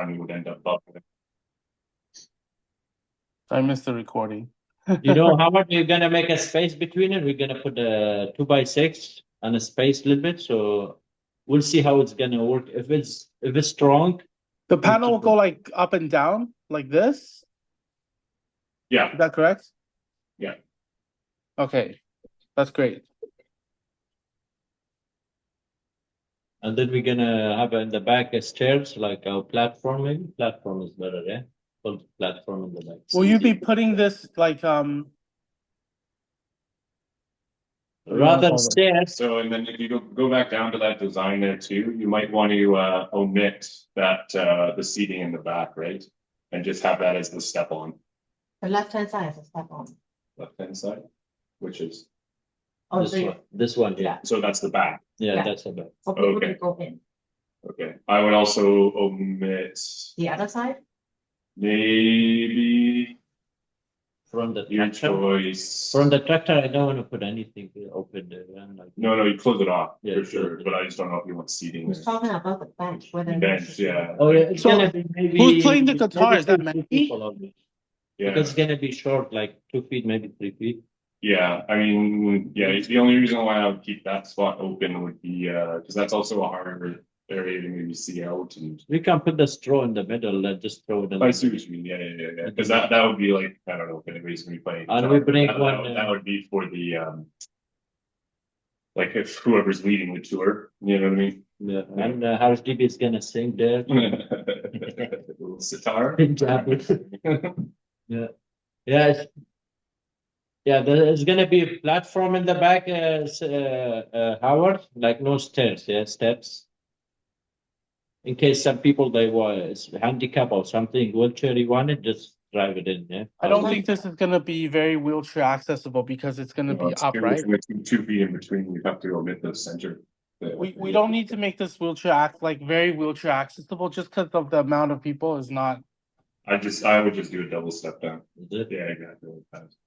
time, you would end up bumping it. I missed the recording. You know how much you're gonna make a space between it? We're gonna put a 2x6 and a space a little bit, so we'll see how it's gonna work. If it's strong, The panel will go like up and down like this. Yeah, Is that correct? Yeah. Okay, that's great. and then we're gonna have in the back stairs like our platform. Maybe platform is better, yeah. Put platform in the back. Will you be putting this like what do you wanna Rather call it? stairs? so and then if you go back down to that design there too, you might want to omit that the seating in the back, right? And just have that as the step on The left-hand side is a step on. left hand side, which is Oh, This so you, one. This one, yeah. so that's the back. Yeah, Yeah. that's about. for people Okay. to go in. Okay. I would also omit The other side? maybe From the your tractor. choice. From the tractor, I don't want to put anything open there. And like, No, you close it off Yeah, for close sure. it. But I just don't know if you want seating. Who's talking about the bench, whether. Bench, yeah. oh yeah, it's So, gonna be maybe. who's playing the guitar? maybe Is that two Maggie? people only. Yeah. Because it's gonna be short, like 2 feet, maybe 3 feet. Yeah, I mean, yeah, the only reason why I would keep that spot open would be because that's also a harder area to maybe see out. And We can put the straw in the middle and just throw it in. I see what you mean. Yeah. Because that would be like, I don't know if anybody's gonna be playing. And guitar, we but bring that, one, that would be for the like if whoever's leading the tour, you know what I mean? Yeah, and House DB is gonna sing there. Little sitar. Yeah, yeah, there's gonna be a platform in the back, Howard, like no stairs, yeah, steps. In case some people they was handicap or something, wheelchair you want it, just drive it in, yeah. I don't think this is gonna be very wheelchair accessible because it's gonna be It's upright. two feet in between. You have to omit the center. We don't need to make this very wheelchair accessible just because of the amount of people is not I would just do a double step down. Is it? Yeah, exactly.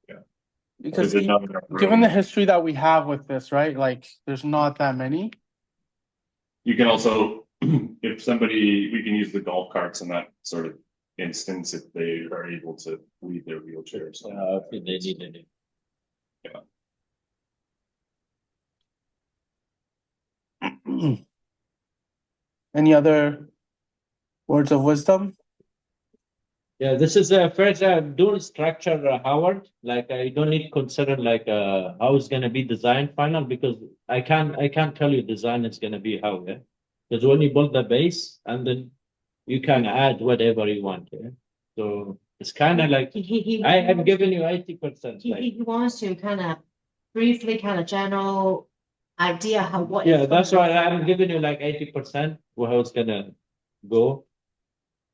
Yeah. because There's not enough given room. the history that we have with this, right? Like there's not that many. You can also, if somebody, we can use the golf carts in that sort of instance if they are able to leave their wheelchair. So If they need it. Any other words of wisdom? Yeah, this is a first dual structure, Howard. Like I don't need to consider like how it's gonna be designed final because I can't tell you design is gonna be how, yeah. Because when you build the base and then you can add whatever you want, yeah. So it's kind of like I have given you 80%. He wants to kind of briefly, kind of general idea how what. Yeah, it's that's gonna why look I'm giving you like 80% how it's gonna go.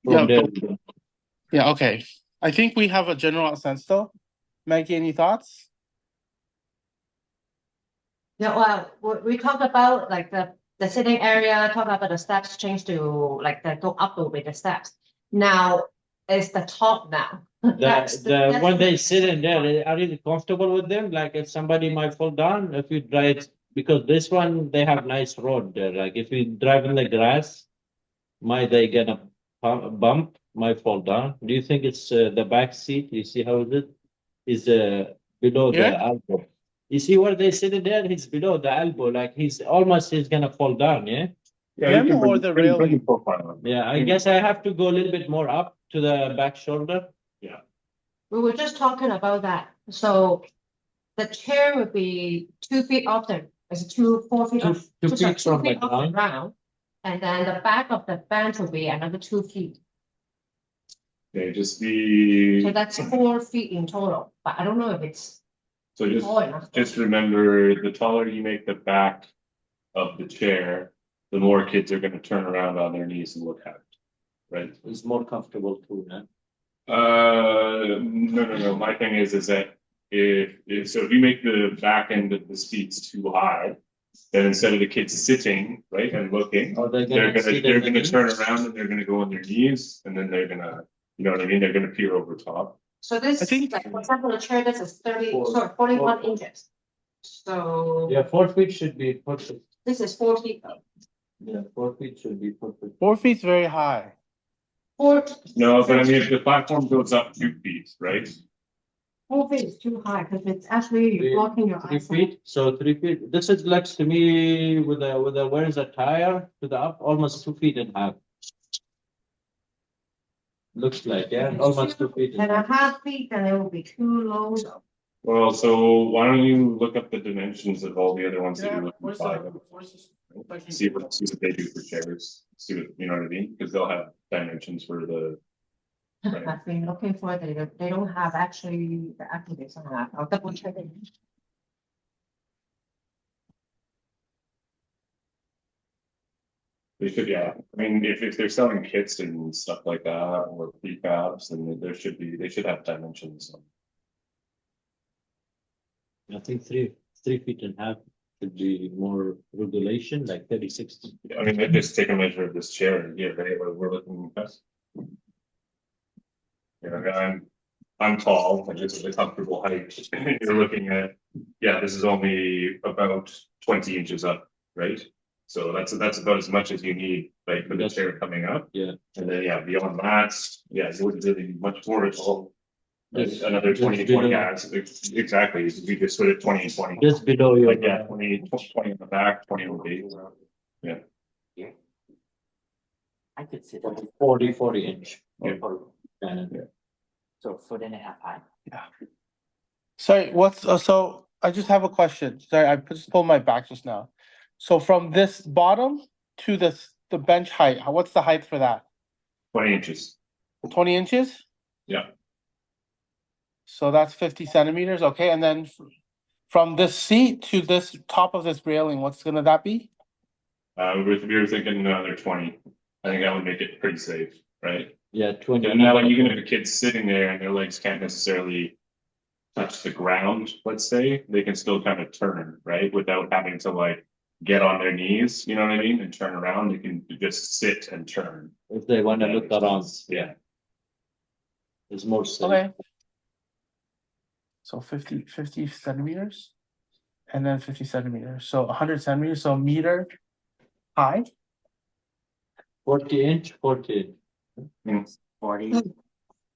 Yeah, From there. Yeah, okay. I think we have a general sense though. Maggie, any thoughts? Yeah, well, we talked about like the sitting area, talk about the steps change to like the go up with the steps. Now it's the top now. That's When they sit in there, are you comfortable with them? Like if somebody might fall down, if you drive, because this one, they have nice road there. Like if you drive in the grass, might they get a bump, might fall down. Do you think it's the back seat? You see how it is below the Yeah. elbow. You see where they sit in there? He's below the elbow, like he's gonna fall down, yeah? Him you can or the railing? profile up. Yeah, I guess I have to go a little bit more up to the back shoulder. We were just talking about that. So the chair would be 2 feet off the, is it 4 feet off? Two So sorry, feet from the off the ground. ground. And then the back of the bench will be another 2 feet. Okay, just be. So that's 4 feet in total, but I don't know if it's So tall enough. just remember, the taller you make the back of the chair, the more kids are going to turn around on their knees and look at it, right? It's more comfortable too, yeah? No. My thing is that if you make the back end of the seats too high, then instead of the kids sitting, right, and looking, Or they're gonna turn around and they're gonna go on their knees, and then they're gonna, you know what I mean? They're gonna peer over top. So this, I think- like, for example, the chair, this is 4 41 inches. So Yeah, 4 feet should be perfect. this is 4 feet. Yeah, 4 feet should be perfect. 4 feet's very high. Four. No, but I mean, if the platform goes up 2 feet, right? 4 feet is too high, because it's actually Three- blocking your 3 eyesight. feet, so 3 feet, this is looks to me with a, where is a tire to the up, almost 2 feet and a half. Looks like, yeah, almost 2 feet. And a half feet, then it will be too low. Well, so why don't you look up the dimensions of all the other ones that Yeah, you're looking where's to the, buy? where's the? See what they do for chairs, see what, you know what I mean? Because they'll have dimensions for the, Right. I've been looking for it, they don't have actually the activates on that, I'll double check it. they should, yeah, I mean, if they're selling kits and stuff like that, or prefabs, then there should be, they should have dimensions. I think 3 feet and a half should be more regulation, like 36. I mean, they just take a measure of this chair and give, right, what we're looking at. You know, I'm tall, and this is a comfortable height, you're looking at, yeah, this is only about 20 inches up, right? So that's about as much as you need, like, for the Yes. chair coming up. Yeah. And then, yeah, beyond that, yeah, you wouldn't really need much more at all. Just- Another just 20, below- yeah, exactly, you just put it 20 and 20. Just below your. Like, yeah, 20 in the back, 20 on the base. I could sit 40 inch. Yeah. And so a foot and a half high. Sorry, so I just have a question. Sorry, I just pulled my back just now. So from this bottom to the bench height, what's the height for that? 20 inches, 20 inches? Yeah. So that's 50 centimeters, okay, and then from this seat to this top of this railing, what's gonna that be? we were thinking another 20, I think that would make it pretty safe, right? yeah, 20. And now, like, even if a kid's sitting there and their legs can't necessarily touch the ground, let's say, they can still kind of turn, right? Without having to, like, get on their knees, you know what I mean? And turn around, you can just sit and turn. If they wanna look around, Yeah, it's more safe. Okay. So 50 centimeters? And then 50 centimeters, so 100 centimeters, so a meter high? 40 inch, 40. 40,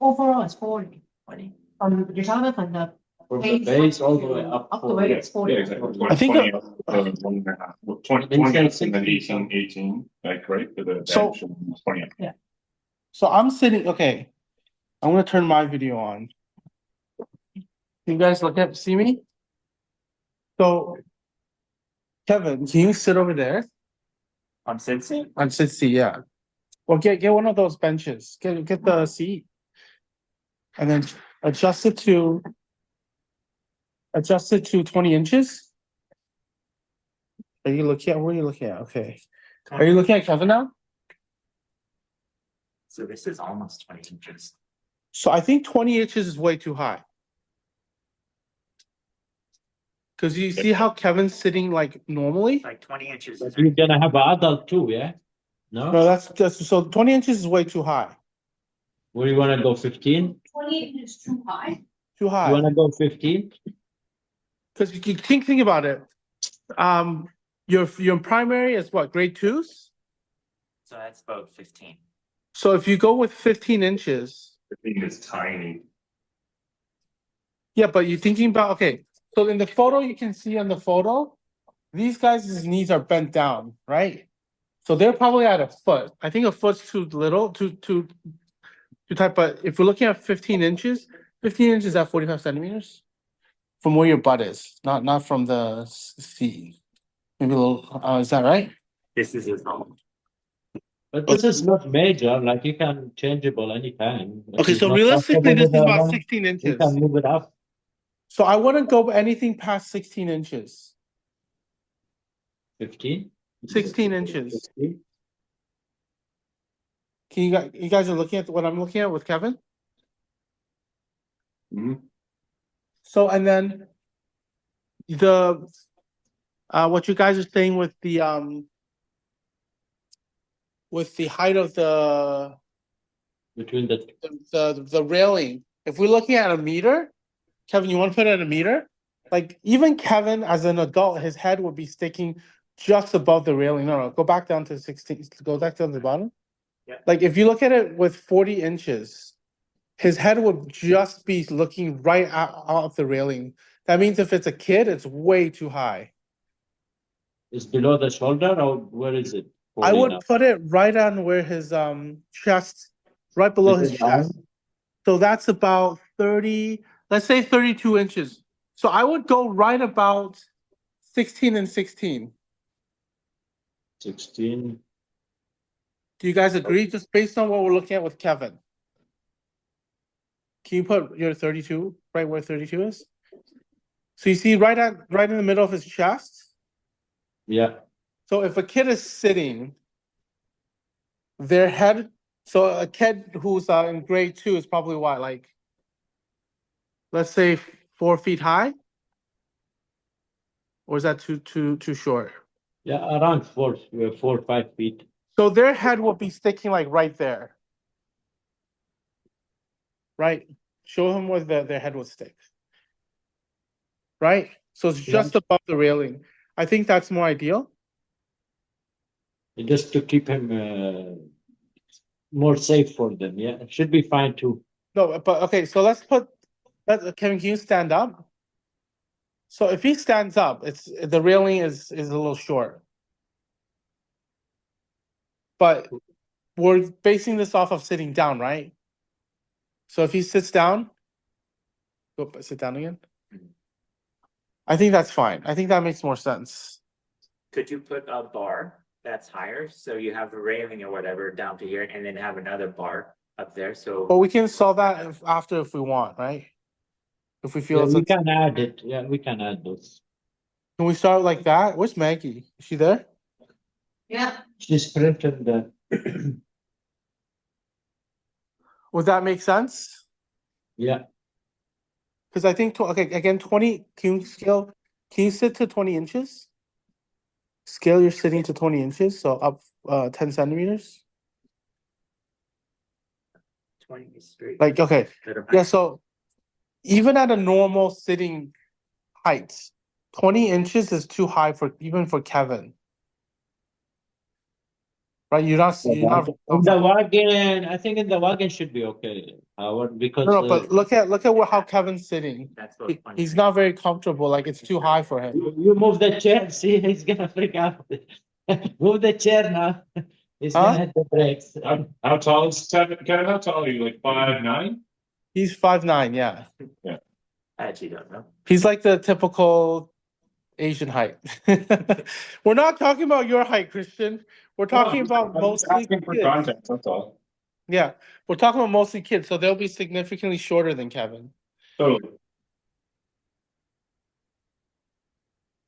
Overall, it's 40, 20. you're talking about from the From the base all the way up. Up the way, it's 40. yeah, exactly. I think 20 up, 1.5, 20, They said up, and then 16. 18, like, right, for the So- bench, and 20 up. So I'm sitting, okay. I'm gonna turn my video on. You guys see me? So. Kevin, can you sit over there? On Cincy? On sit seat, yeah. Well, get one of those benches, get the seat. And then adjust it to 20 inches. Where are you looking at? Okay. Are you looking at Kevin now? So this is almost 20 inches. So I think 20 inches is way too high. Cause you see how Kevin's sitting like normally? Like 20 inches. But you're gonna have an adult too, yeah? No? No, that's so 20 inches is way too high. Where you wanna go 15? 28 is too high. Too You high. wanna go 15? Cause you think about it. Your primary is what, grade 2s? So that's about 15. So if you go with 15 inches, The thing is tiny. yeah, but you're thinking about, okay, so in the photo, you can see on the photo, these guys' knees are bent down, right? So they're probably at a foot. I think a foot's too little, too tight, but if we're looking at 15 inches, 15 inches at 45 centimeters? From where your butt is, not from the seat. Maybe a little, is that right? This is his home. But this is not major, like you can changeable anytime. If Okay, it's so not realistically, comfortable this is with about one, 16 You inches. can move it up. So I wouldn't go anything past 16 inches. 15. 16 inches. 16. Can you guys are looking at what I'm looking at with Kevin? Mhm. So and then what you guys are saying with the height of Between the, the railing, if we're looking at a meter, Kevin, you want to put it at a meter? Like even Kevin as an adult, his head would be sticking just above the railing. No, go back down to 16, go back down to the bottom. Yeah. Like if you look at it with 40 inches, his head would just be looking right out of the railing. That means if it's a kid, it's way too high. It's below the shoulder or where is it? I falling would out? put it right on where his chest, right below his Below the chest. So that's about 30, let's say 32 inches. So I would go right about 16 and 16. 16. Do you guys agree? Just based on what we're looking at with Kevin. Can you put your 32 right where 32 is? So you see right in the middle of his chest. Yeah, So if a kid is sitting, their head, so a kid who's in grade 2 is probably what, like, let's say 4 feet high? Or is that too short? yeah, around 4 or 5 feet. So their head will be sticking like right there. Right? Show him where their head would stick. Right? So it's just above the railing. I think that's more ideal. Just to keep him more safe for them. Yeah, it should be fine too. No, but okay, so Kevin, can you stand up? So if he stands up, the railing is a little short. But we're basing this off of sitting down, right? So if he sits down, sit down again. I think that's fine. I think that makes more sense. Could you put a bar that's higher, so you have a railing or whatever down to here, and then have another bar up there, But so. we can solve that after if we want, right? If we feel Yeah, it's we can add it. Yeah, we can add those. Can we start like that? Where's Maggie? Is she there? Yeah, She's printed the. Would that make sense? Yeah, Because I think, okay, again, 20, can you sit to 20 inches? Scale your sitting to 20 inches, so up 10 centimeters? 20 is straight. Like, okay, yeah, so even at a normal sitting height, 20 inches is too high even for Kevin. Right, you're not. in the wagon, I think in the wagon should be okay, Howard, because No, but look at how Kevin's sitting. That's about 20. He's not very comfortable. Like it's too high for him. you move the chair. See, he's gonna freak out. Move the chair now. He's Huh? gonna hit the brakes. How tall is Kevin? Kevin, how tall are you? Like 5'9"? He's 5'9", yeah. I actually don't know. He's like the typical Asian height. We're not talking about your height, Christian. We're talking about I'm just mostly asking for kids. context, that's all. Yeah, we're talking about mostly kids, so they'll be significantly shorter than Kevin. Totally.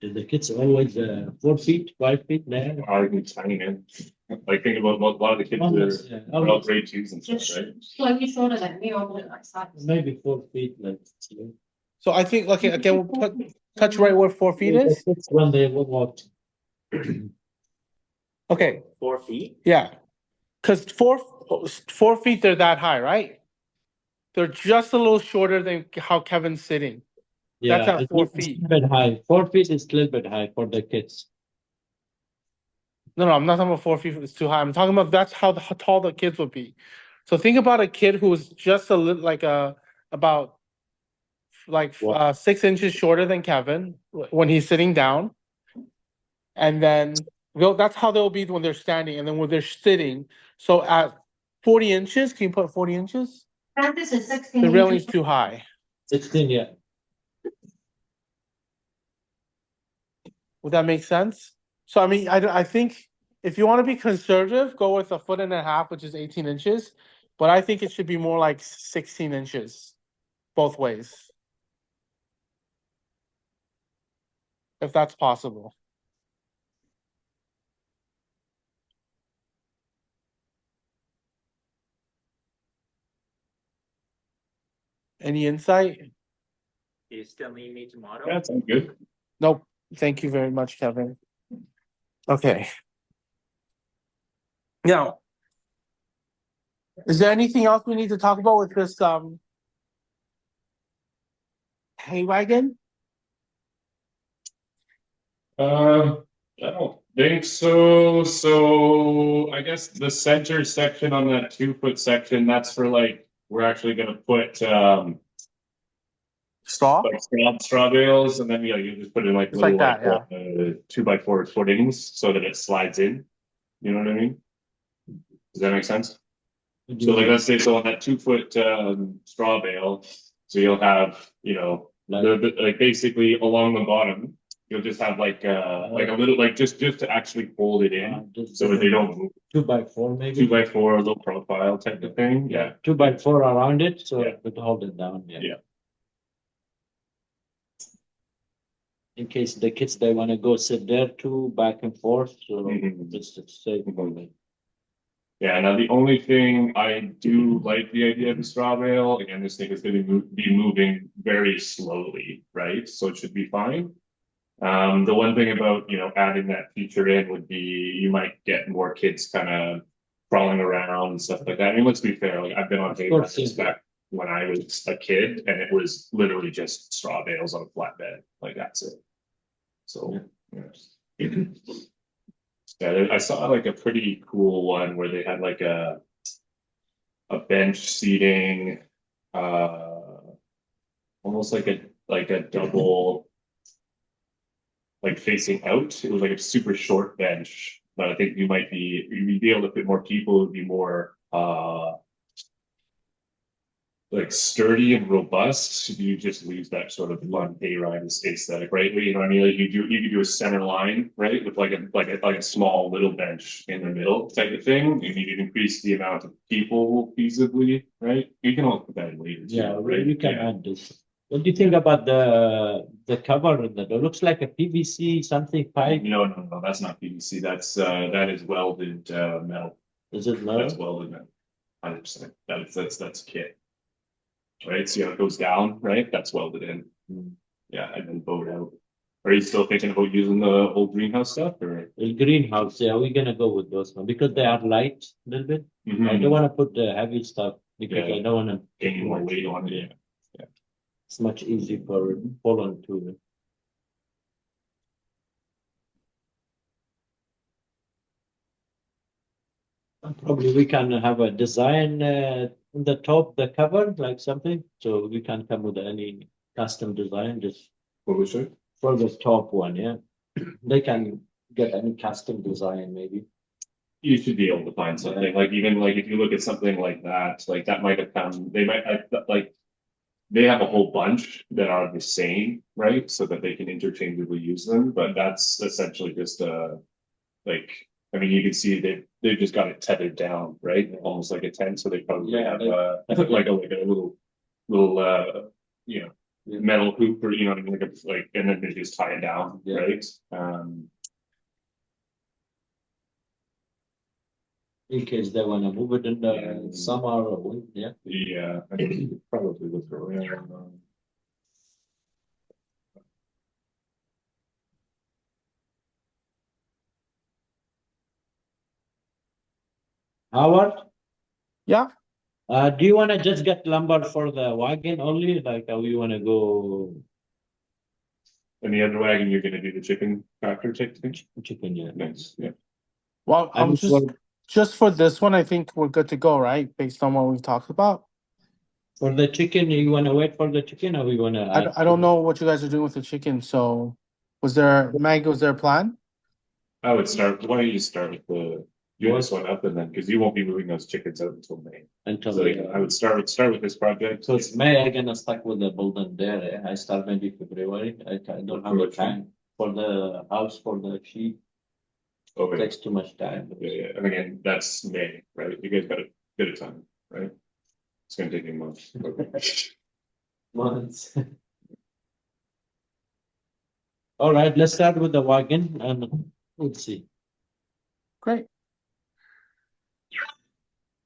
The kids always 4 feet, 5 feet there. Arguably tiny, man. Like think about a lot of the kids Almost, that yeah, are all almost. grade 2s and stuff, just right? slightly shorter than me, or like size. Maybe 4 feet, like. So I think, okay, again, we'll touch right where 4 feet The is. kids when they walk. Okay, 4 feet? yeah, because 4 feet, they're that high, right? They're just a little shorter than how Kevin's sitting. Yeah, That's at it's 4 it's a feet. little bit high. 4 feet is a little bit high for the kids. No, I'm not talking about 4 feet. It's too high. I'm talking about how tall the kids would be. So think about a kid who's just a little about 6 inches shorter than Kevin when he's sitting down, and then that's how they'll be when they're standing, and then when they're sitting. So at 40 inches, can you put 40 inches? And this is 16. The railing's too high. 16, yeah. Would that make sense? So I mean, I think if you want to be conservative, go with 1.5 feet, which is 18 inches. But I think it should be more like 16 inches, both ways. If that's possible. Any insight? Do you still need me to model? Yeah, that sounds good. Nope. Thank you very much, Kevin. Okay. Now, is there anything else we need to talk about with this hay wagon? I don't Think so. So I guess the center section on that 2 foot section, that's for like, we're actually gonna put Straw? like straw bales, and then yeah, you just put in like It's little like that, 2x4 footings so that it slides in. You know what I mean? Does that make sense? So like let's say so on that 2 foot straw bale, so you'll have, you know, like basically along the bottom, you'll just have like a little like just to actually hold it in so that they don't move. 2x4 maybe. 2x4 low profile type of thing. Yeah. 2x4 around it, so Yeah. it would hold it down, yeah. Yeah. In case the kids, they wanna go sit there too, back and forth, so Mhm. just to save for them. Yeah, now the only thing I do like the idea of the straw bale, again, this thing is gonna be moving very slowly, right? So it should be fine. The one thing about, you know, adding that feature in would be you might get more kids kind of crawling around and stuff like that. I mean, let's be fair, like I've been on hay course, rides yeah. back when I was a kid and it was literally just straw bales on a flatbed, like that's it. So, yeah. Yeah, I saw like a pretty cool one where they had like a bench seating, almost like a double, like facing out. It was like a super short bench, but I think you'd be able to fit more people. It'd be more like sturdy and robust. You just lose that sort of fun hayride aesthetic, right? You know what I mean? Like you could do a center line, right, with like a small little bench in the middle type of thing, and you can increase the amount of people feasibly, right? You can all put that in later, too, Yeah, right? you can Yeah. add this. What do you think about the cover? It looks like a PVC something pipe. No, that's not PVC. That is welded metal. Is it That's metal? welded metal. 100%. That's kit. Right? See how it goes down, right? That's welded in. Mm. Yeah, and then bowed out. Are you still thinking about using the old greenhouse stuff or? The greenhouse, yeah, we're gonna go with those one because they are light a little bit. I don't wanna put the heavy stuff because Yeah. I don't wanna Gain more weight on it. Yeah. It's much easier for Poland to. Probably we can have a design in the top, the cover, like something, so we can come with any custom design just What was it? for the top one, yeah. They can get any custom design maybe. You should be able to find something like even like if you look at something like that might have come, like they have a whole bunch that are the same, right? So that they can interchangeably use them, but that's essentially just like, I mean, you can see they've just got it tethered down, right? Almost like a tent, so they probably Yeah, have they- like a little you know, Yeah. metal hoop or you know what I mean, like and then they just tie it down, Yeah. right? In case they wanna move it in the Yeah. summer or winter, yeah. Yeah, I think you could probably look around. Howard, Yeah, do you wanna just get lumber for the wagon only, like, we wanna go And the other wagon, you're gonna do the chicken tractor type thing? chicken, yeah? Nice, yeah. well, I I'm mean, just for this one, I think we're good to go, right? Based on what we talked about. For the chicken, you wanna wait for the chicken or we wanna? I don't know what you guys are doing with the chicken, so was there a plan? I would start, why don't you start with do this one up and then, because you won't be moving those chickens out until May. Until So yeah, I would start with this project. So it's May, I gonna stuck with the building there. I start maybe February. I don't have the Which one? time for the house for the sheep. Okay, Takes too much time. yeah, and again, that's May, right? You guys got a bit of time, right? It's gonna take you months. Okay. Months. All right, let's start with the wagon and we'll see. Great.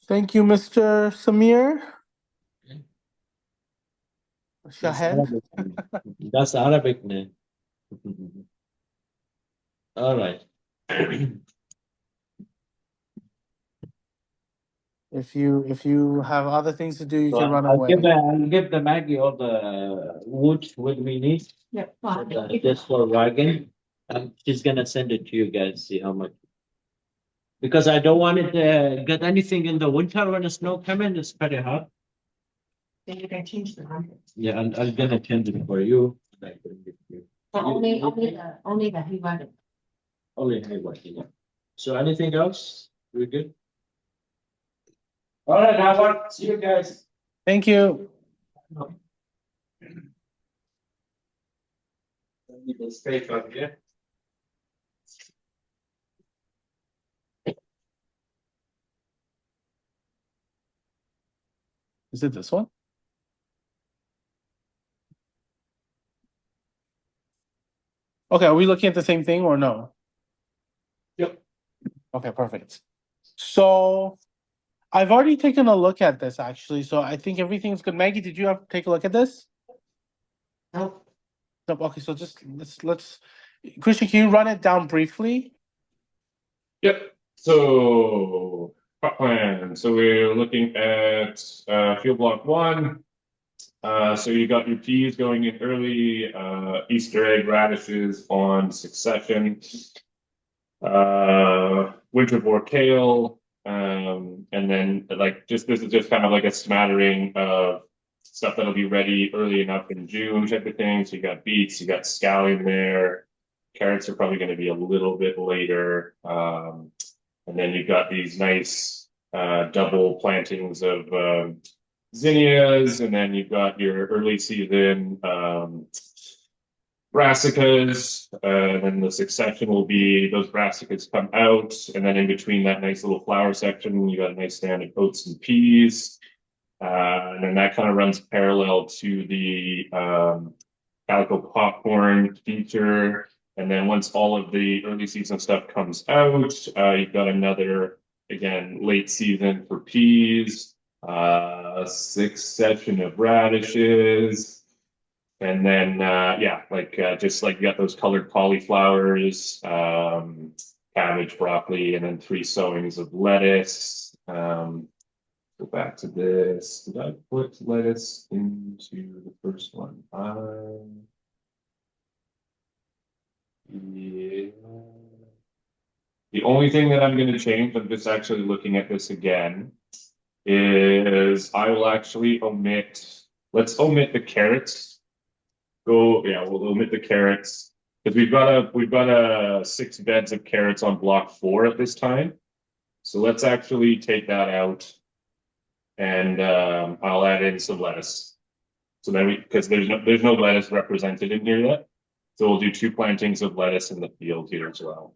Thank you, Mr. Samir. That's Shahed. Arabic name. That's Arabic name. All right. If you have other things to do, you So can run I'll away. I'll give the Maggie all the wood we need. Yeah. Just for wagon. She's gonna send it to you guys, see how much. Because I don't want it to get anything in the winter when the snow coming, it's very hot. Then you can change the number. Yeah, and I'm gonna change it for you. Like, But only the Hayward. only Hayward, yeah. So anything else? We're good? All right, Howard, see you guys. Thank you. People stay up here. Is it this one? Okay, are we looking at the same thing or no? Yep. Okay, perfect. So I've already taken a look at this actually, so I think everything's good. Maggie, did you have take a look at this? No, No, okay, so just let's Christian, can you run it down briefly? Yep. So plot plan. So we're looking at field block 1. So you got your peas going in early, Easter egg radishes on succession, winter boar kale, and then like this is just kind of like a smattering of stuff that'll be ready early enough in June type of thing. So you got beets, you got scallion there. Carrots are probably going to be a little bit later. And then you've got these nice double plantings of zinnias, and then you've got your early season brassicas, and then the succession will be those brassicas come out, and then in between that nice little flower section, you got a nice stand of oats and peas. And then that kind of runs parallel to the calico popcorn feature. And then once all of the early season stuff comes out, you've got another, again, late season for peas, succession of radishes. And then, yeah, like just like you got those colored cauliflowers, cabbage, broccoli, and then 3 sowings of lettuce. Go back to this. Did I put lettuce into the first one? Yeah. The only thing that I'm going to change, I'm just actually looking at this again, is I will actually let's omit the carrots. Yeah, we'll omit the carrots because we've got 6 beds of carrots on block 4 at this time. So let's actually take that out. And I'll add in some lettuce. So then because there's no lettuce represented in here yet. So we'll do 2 plantings of lettuce in the field here as well.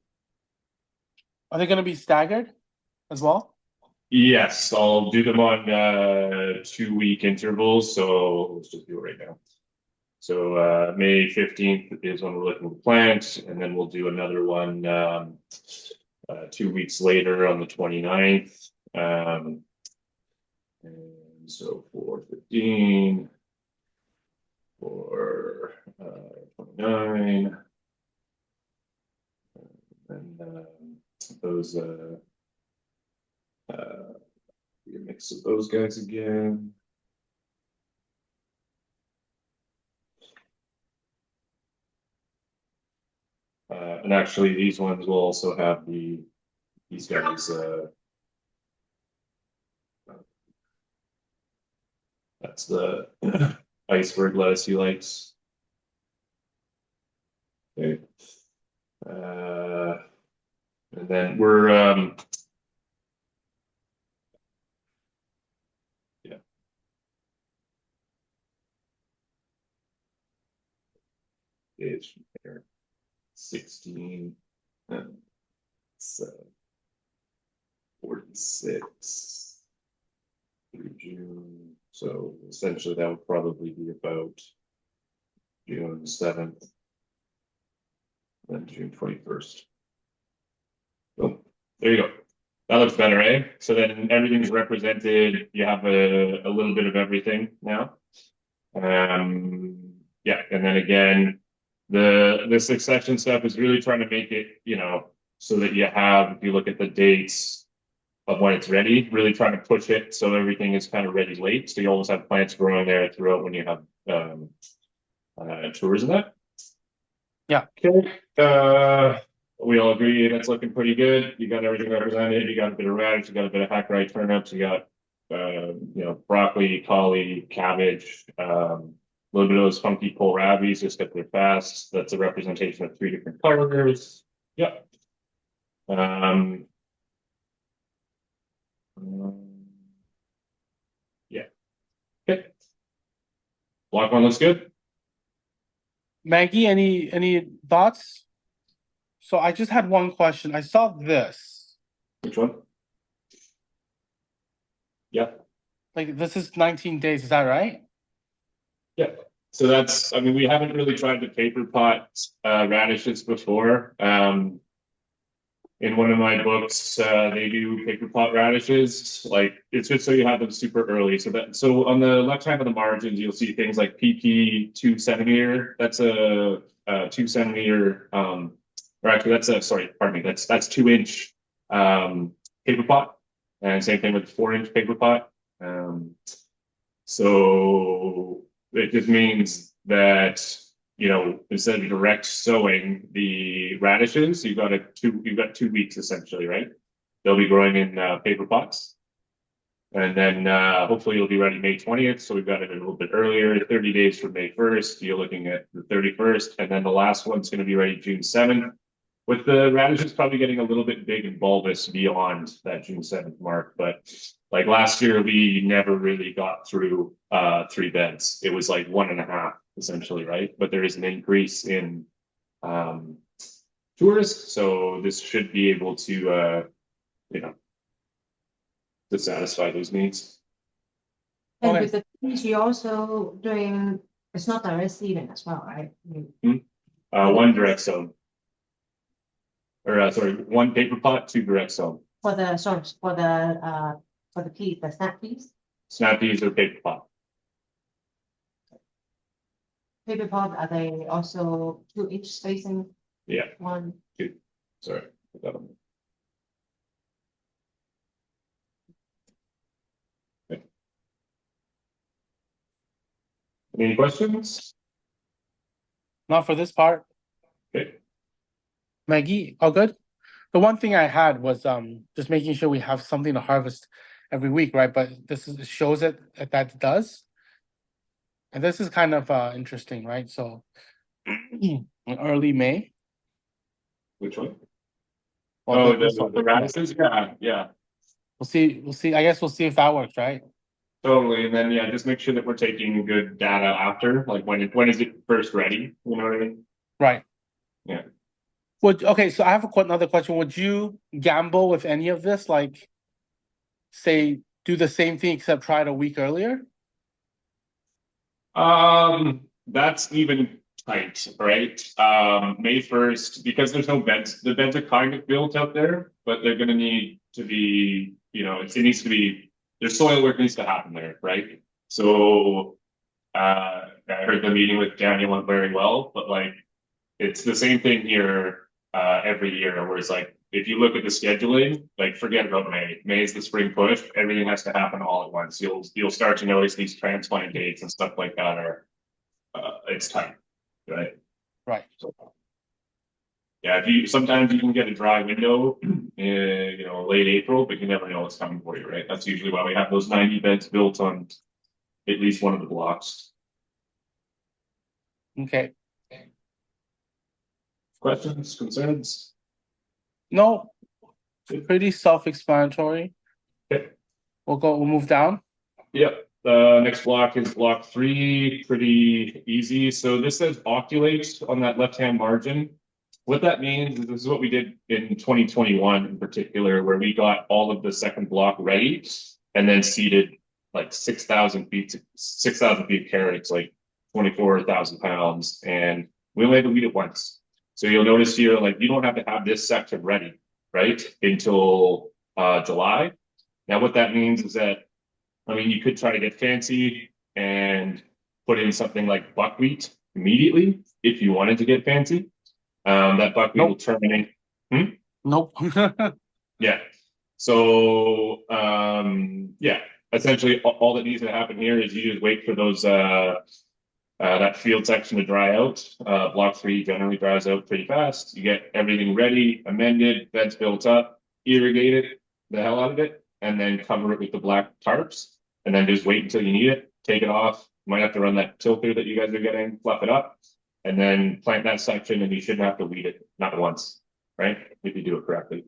Are they gonna be staggered as well? Yes, I'll do them on 2-week intervals. So let's just do it right now. So May 15th is when we're looking to plant, and then we'll do another one 2 weeks later on the 29th. And so for 15, for 29, and those a mix of those guys again. And actually, these ones will also have these guys. That's the iceberg lettuce he likes. Okay. And then we're yeah. It's there. 16 and 46 through June. So essentially that would probably be about June 7th, then June 21st. So there you go. That looks better, eh? So then everything's represented. You have a little bit of everything now. Yeah, and then again, the succession stuff is really trying to make it, so that you have, if you look at the dates of when it's ready, really trying to push it so everything is kind of ready late. So you always have plants growing there throughout when you have tours of that. Okay, we all agree that's looking pretty good. You got everything represented. You got a bit of radish, you got a bit of hackberry turnips, you got, broccoli, cauli, cabbage, a little bit of those funky kohlrabies just if they're fast. That's a representation of three different colors. Yep. Um, yeah. Okay. Block one looks good. Maggie, any thoughts? So I just had one question. I saw this. Which one? Yeah. Like this is 19 days, is that right? Yeah. So that's, I mean, we haven't really tried the paper pot radishes before. In one of my books, they do paper pot radishes. Like it's just so you have them super early. So on the left hand of the margins, you'll see things like PP 2 centimeter. That's a 2 centimeter. Or actually, sorry, pardon me. That's 2 inch paper pot, and same thing with 4 inch paper pot. So it just means that, instead of direct sowing the radishes, you've got 2 weeks essentially, right? They'll be growing in paper pots. And then hopefully it'll be ready May 20th. So we've got it a little bit earlier, 30 days from May 1st. You're looking at the 31st. And then the last one's going to be ready June 7th. With the radishes probably getting a little bit big and bulbous beyond that June 7th mark. But like last year, we never really got through 3 beds. It was like 1.5 essentially, right? But there is an increase in tourists. So this should be able to, to satisfy those needs. And Okay. with the trees, you're also doing, it's not direct seeding as well, right? One direct sown. Or sorry, 1 paper pot, 2 direct sown. For the peas, the snap peas, Snap peas or paper pot. paper pot, are they also 2 inch spacing? Yeah. One, Sorry. Put that on. Okay. Any questions? Not for this part. Okay. Maggie, all good? The one thing I had was just making sure we have something to harvest every week, right? But it shows it that it does. And this is kind of interesting, right? So in early May. Which one? Well, Oh, the radishes? Yeah. We'll see. I guess we'll see if that works, right? Totally. And then just make sure that we're taking good data after, like when is it first ready? You know what I mean? Right. Yeah. Okay, so I have another question. Would you gamble with any of this? Like, say, do the same thing except try it a week earlier? That's even tight, right? May 1st, because there's no beds. The beds are kind of built out there, but they're gonna need to be, it needs to be, there's soil work needs to happen there, right? So I heard the meeting with Daniel went very well, but like it's the same thing here every year, where it's like if you look at the scheduling, like forget about May. May is the spring push. Everything has to happen all at once. You'll start to notice these transplant dates and stuff like that are it's tight, right? Right. So, yeah, sometimes you can get a dry window in late April, but you never know what's coming for you, right? That's usually why we have those 90 beds built on at least one of the blocks. Okay. Questions, concerns? No, pretty self-explanatory. Okay. We'll move down. Yep. The next block is block 3, pretty easy. So this says oculate on that left-hand margin. What that means is this is what we did in 2021 in particular, where we got all of the second block ready and then seeded like 6,000 feet carrots, like 24,000 pounds. And we only had to weed it once. So you'll notice here, like you don't have to have this section ready, right? Until July. Now, what that means is that, you could try to get fancy and put in something like buckwheat immediately if you wanted to get fancy. That buckwheat will terminate. Nope. Yeah. So, essentially all that needs to happen here is you just wait for those that field section to dry out. Block 3 generally dries out pretty fast. You get everything ready, amended, beds built up, irrigate it, the hell out of it, and then cover it with the black tarps, and then just wait until you need it, take it off. Might have to run that tilter that you guys are getting, fluff it up, and then plant that section, and you shouldn't have to weed it, not once, right? If you do it correctly.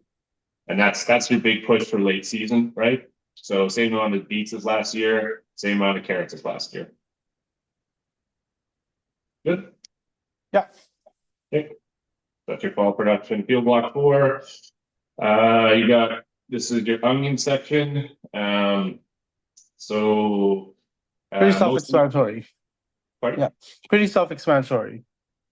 And that's your big push for late season, right? So same amount of beets as last year, same amount of carrots as last year. Good. Yeah. Okay. That's your fall production. Field block 4. You got, this is your onion section. So Pretty most self-explanatory. pardon? Yeah. Pretty self-explanatory.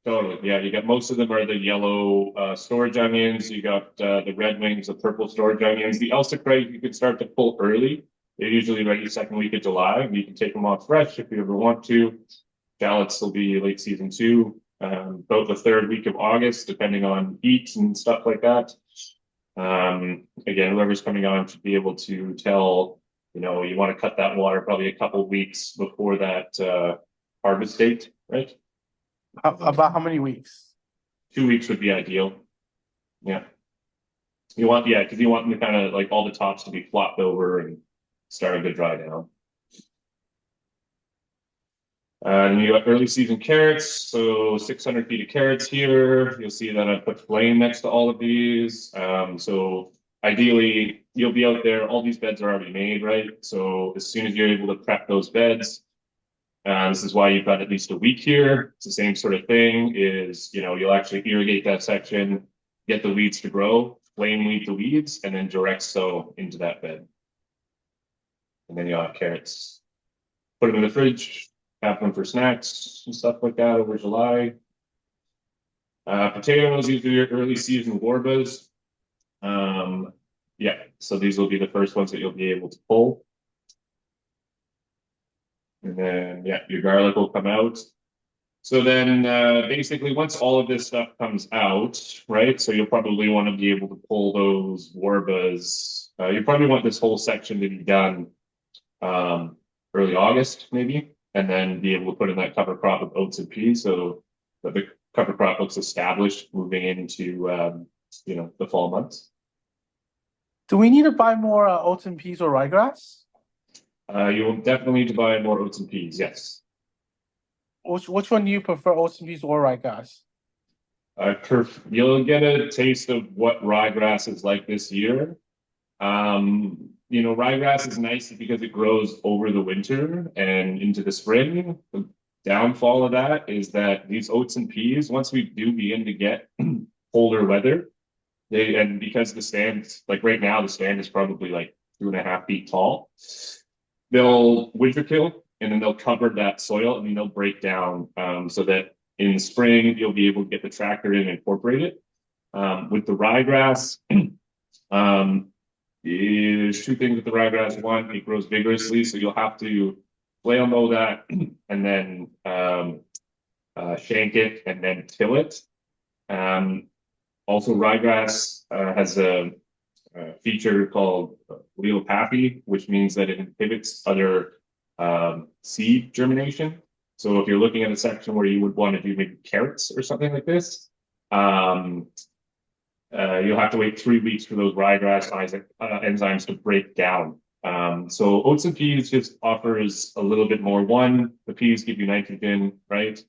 Totally. Yeah, you got most of them are the yellow storage onions. You got the red wings, the purple storage onions. The Elsa Craig you can start to pull early. They're usually ready second week of July. You can take them off fresh if you ever want to. Shallots will be late season too. About the third week of August, depending on heat and stuff like that. Again, whoever's coming on should be able to tell, you know, you want to cut that water probably a couple weeks before that harvest date, right? About how many weeks? 2 weeks would be ideal. Yeah. You want, yeah, because you want them to kind of like all the tops to be flopped over and starting to dry down. And you got early season carrots, so 600 feet of carrots here. You'll see that I put flame next to all of these. So ideally, you'll be out there. All these beds are already made, right? So as soon as you're able to prep those beds, this is why you've got at least a week here. It's the same sort of thing. Is, you know, you'll actually irrigate that section, get the weeds to grow, flame weed the weeds, and then direct sow into that bed. And then you'll have carrots. Put them in the fridge. Have them for snacks and stuff like that over July. Potatoes, these are your early season warbas. Yeah, so these will be the first ones that you'll be able to pull. And then, yeah, your garlic will come out. So then basically once all of this stuff comes out, right? So you'll probably want to be able to pull those warbas. You probably want this whole section to be done early August, maybe. And then be able to put in that cover crop of oats and peas, so that the cover crop looks established moving into you know, the fall months. Do we need to buy more oats and peas or ryegrass? You will definitely need to buy more oats and peas, yes. Which one do you prefer, oats and peas or ryegrass? You'll get a taste of what ryegrass is like this year. You know, ryegrass is nice because it grows over the winter and into the spring. The downfall of that is that these oats and peas, once we do begin to get colder weather, and because the stand, like right now, the stand is probably like 2.5 feet tall, they'll winter kill and then they'll cover that soil and then they'll break down so that in the spring you'll be able to get the tractor in and incorporate it. With the ryegrass, there's two things with the ryegrass. One, it grows vigorously, so you'll have to flail mow that and then shank it and then till it. Also, ryegrass has a feature called allelopathy, which means that it inhibits other seed germination. So if you're looking at a section where you would want to do maybe carrots or something like this, you'll have to wait 3 weeks for those ryegrass enzymes to break down. So oats and peas just offers a little bit more. One, the peas give you nitrogen, right?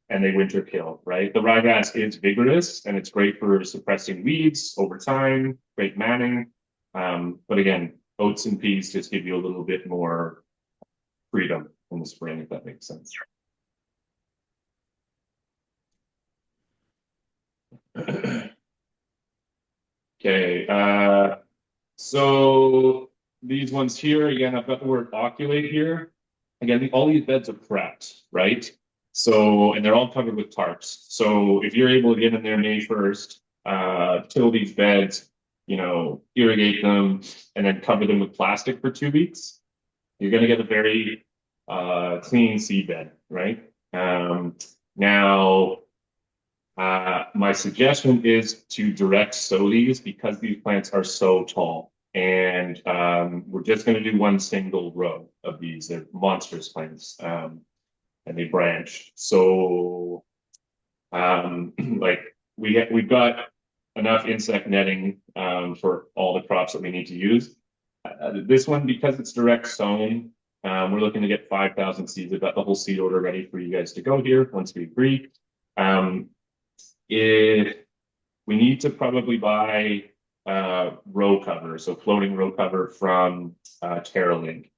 And they winter kill, right? The ryegrass is vigorous and it's great for suppressing weeds over time, great manning. But again, oats and peas just give you a little bit more freedom in the spring, if that makes sense. Okay, so these ones here, again, I've got the word oculate here. Again, all these beds are prepped, right? So, and they're all covered with tarps. So if you're able to get in there May 1st, till these beds, you know, irrigate them and then cover them with plastic for 2 weeks, you're going to get a very clean seed bed, right? Now, my suggestion is to direct sow these because these plants are so tall. And we're just going to do one single row of these. They're monstrous plants. and they branch. So, like we've got enough insect netting for all the crops that we need to use. This one, because it's direct sown, we're looking to get 5,000 seeds. I've got the whole seed order ready for you guys to go here once we agree. If we need to probably buy row cover, so floating row cover from TerraLink.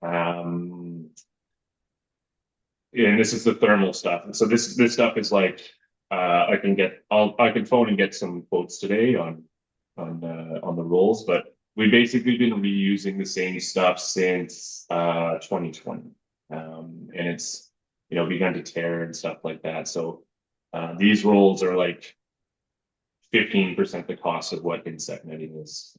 And this is the thermal stuff. So this stuff is like I can phone and get some quotes today on the rolls, but we've basically been reusing the same stuff since 2020, and it's begun to tear and stuff like that. So these rolls are like 15% the cost of what insect netting is,